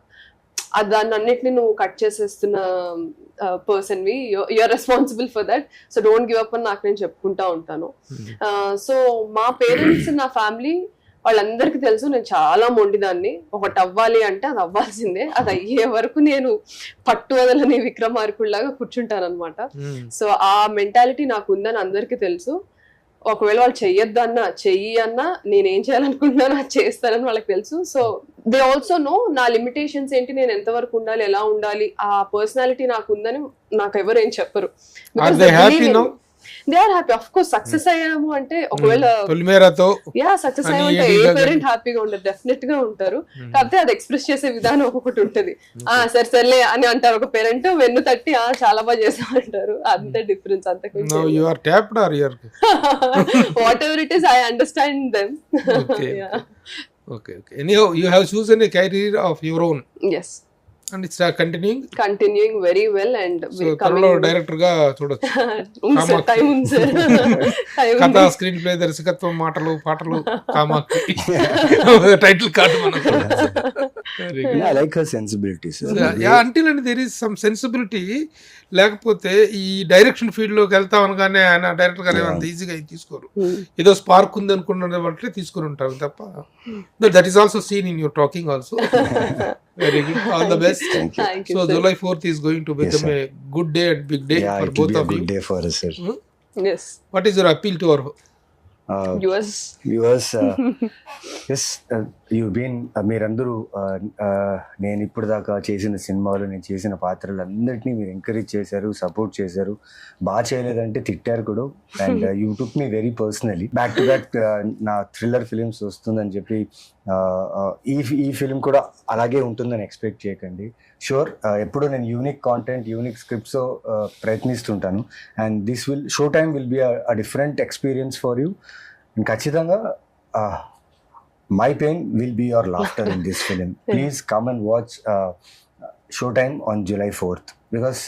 దాన్ని అన్నిటిని నువ్వు కట్ చేసేస్తున్న పర్సన్ వి, you're responsible for that. So don't give up అని నాకు నేను చెప్పుకుంటా ఉంటాను. సో మా పేరెంట్స్, నా ఫ్యామిలీ, వాళ్ళందరికీ తెలుసు నేను చాలా మొండిదాన్ని. ఒకటి అవ్వాలి అంటే అది అవ్వాల్సిందే, అది అయ్యే వరకు నేను పట్టు వదలని విక్రమార్కుల్లాగా కూర్చుంటాను అనమాట. సో ఆ మెంటాలిటీ నాకు ఉందని అందరికీ తెలుసు. ఒకవేళ వాళ్ళు చెయ్యొద్దన్నా, చెయ్యి అన్నా, నేనేం చేయాలనుకుంటున్నాను అది చేస్తానని వాళ్ళకి తెలుసు. సో దే ఆల్సో నో నా లిమిటేషన్స్ ఏంటి, నేను ఎంతవరకు ఉండాలి, ఎలా ఉండాలి, ఆ పర్సనాలిటీ నాకు ఉందని నాకు ఎవరు ఏం చెప్పరు. They are happy. Of course success అయ్యాము అంటే, ఒకవేళ సక్సెస్ అయ్యామంటే ఏ పేరెంట్ హ్యాపీగా ఉండరు, డెఫినెట్ గా ఉంటారు. కాకపోతే అది ఎక్స్ప్రెస్ చేసే విధానం ఒక్కొక్కటి ఉంటది. సర్లే అని అంటారు ఒక పేరెంట్, వెన్ను తట్టి చాలా బాగా చేసామంటారు. అంతే డిఫరెన్స్, అంతకు what ever it is, I understand them. Okay. Anyhow, you have chosen a career of your own. Yes. And it's continuing very well, and త్వరలో డైరెక్టర్ గా చూడొచ్చు. కథ, స్క్రీన్ ప్లే, దర్శకత్వం, మాటలు, పాటలు, కామాక్షి టైటిల్ కార్డు మనకు. I like her sensibility, sir. Until and there is some sensibility. లేకపోతే ఈ డైరెక్షన్ ఫీల్డ్ లోకి వెళ్తాం అనగానే ఆయన డైరెక్టర్ గారు అంత ఈజీగా తీసుకోరు. ఏదో స్పార్క్ ఉంది అనుకున్న వాటిలో తీసుకుని ఉంటారు తప్ప. That is also seen in your talking also. Very good. All the best. Thank you, so sir. July 4th is going to become a good day and big day for both of you. Big day for us, sir. Yes. What is your appeal to our viewers? Yes, you been మీరందరూ నేను ఇప్పుడు దాకా చేసిన సినిమాలు, నేను చేసిన పాత్రలు అందరినీ మీరు ఎంకరేజ్ చేశారు, సపోర్ట్ చేశారు. బాగా చేయలేదంటే తిట్టారు కూడా. And you took me very personally. Back to back నా థ్రిల్లర్ ఫిలిమ్స్ వస్తుందని చెప్పి ఈ ఫిలిం కూడా అలాగే ఉంటుందని ఎక్స్పెక్ట్ చేయకండి. షూర్, ఎప్పుడు నేను యూనిక్ కాంటెంట్, యూనిక్ స్క్రిప్ట్స్ ప్రయత్నిస్తుంటాను. And show time will be a different experience for you. ఖచ్చితంగా my pain will be your laughter in this film. Please come and watch Showtime on July 4th, because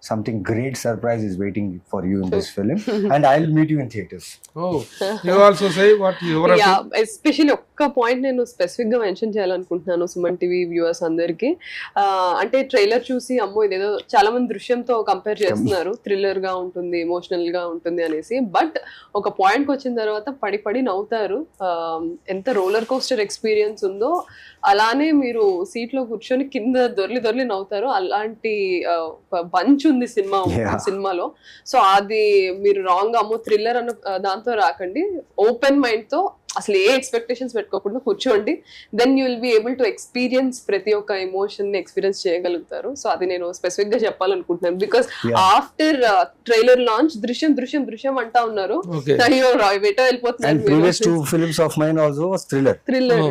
something great surprise is waiting for you in this film, and I'll meet you in theaters. Oh, you also say what your especially ఒక్క పాయింట్ నేను స్పెసిఫిక్ గా మెన్షన్ చేయాలనుకుంటున్నాను సుమన్ టీవీ వ్యూవర్స్ అందరికి. అంటే ట్రైలర్ చూసి అమ్మో ఇదేదో చాలా మంది దృశ్యంతో కంపేర్ చేస్తున్నారు, థ్రిల్లర్ గా ఉంటుంది, ఎమోషనల్ గా ఉంటుంది అనేసి. బట్ ఒక పాయింట్ కి వచ్చిన తర్వాత పడి పడి నవ్వుతారు. ఎంత రోలర్ కోస్టర్ ఎక్స్పీరియన్స్ ఉందో అలానే మీరు సీట్ లో కూర్చొని కింద దొర్లి నవ్వుతారు. అలాంటి బంచ్ ఉంది సినిమాలో. సో అది మీరు రాంగ్ అమ్మో థ్రిల్లర్ అన్న దాంతో రాకండి. ఓపెన్ మైండ్ తో అసలు ఏ ఎక్స్పెక్టేషన్స్ పెట్టుకోకుండా కూర్చోండి. Then you will be able to experience ప్రతి ఒక్క ఎమోషన్ ని ఎక్స్పీరియన్స్ చేయగలుగుతారు. సో అది నేను స్పెసిఫిక్ గా చెప్పాలనుకుంటున్నాను. బికాస్ ఆఫ్టర్ ట్రైలర్ లాంచ్ దృశ్యం అంటా ఉన్నారు. అయ్యో వెటో వెళ్ళిపోతున్నారు. And previous 2 films of mine also was thriller.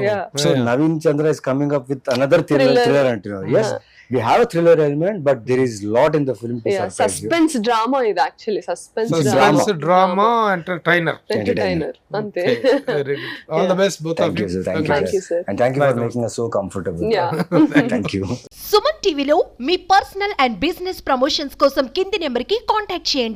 Yeah. So Naveen Chandra is coming up with another thriller antenna. Yes, we have a thriller element, but there is lot in the film to surprise you. Suspense drama ఇది యాక్చువల్లీ. Suspense drama entertainer. అంతే. All the best both of Thank you. you, sir. Thank Thank you, you, sir. and thank you for making us so comfortable. Yeah. Thank you. Suman టీవీలో మీ పర్సనల్ అండ్ బిజినెస్ ప్రమోషన్స్ కోసం కింది నెంబర్కి కాంటాక్ట్ చేయండి.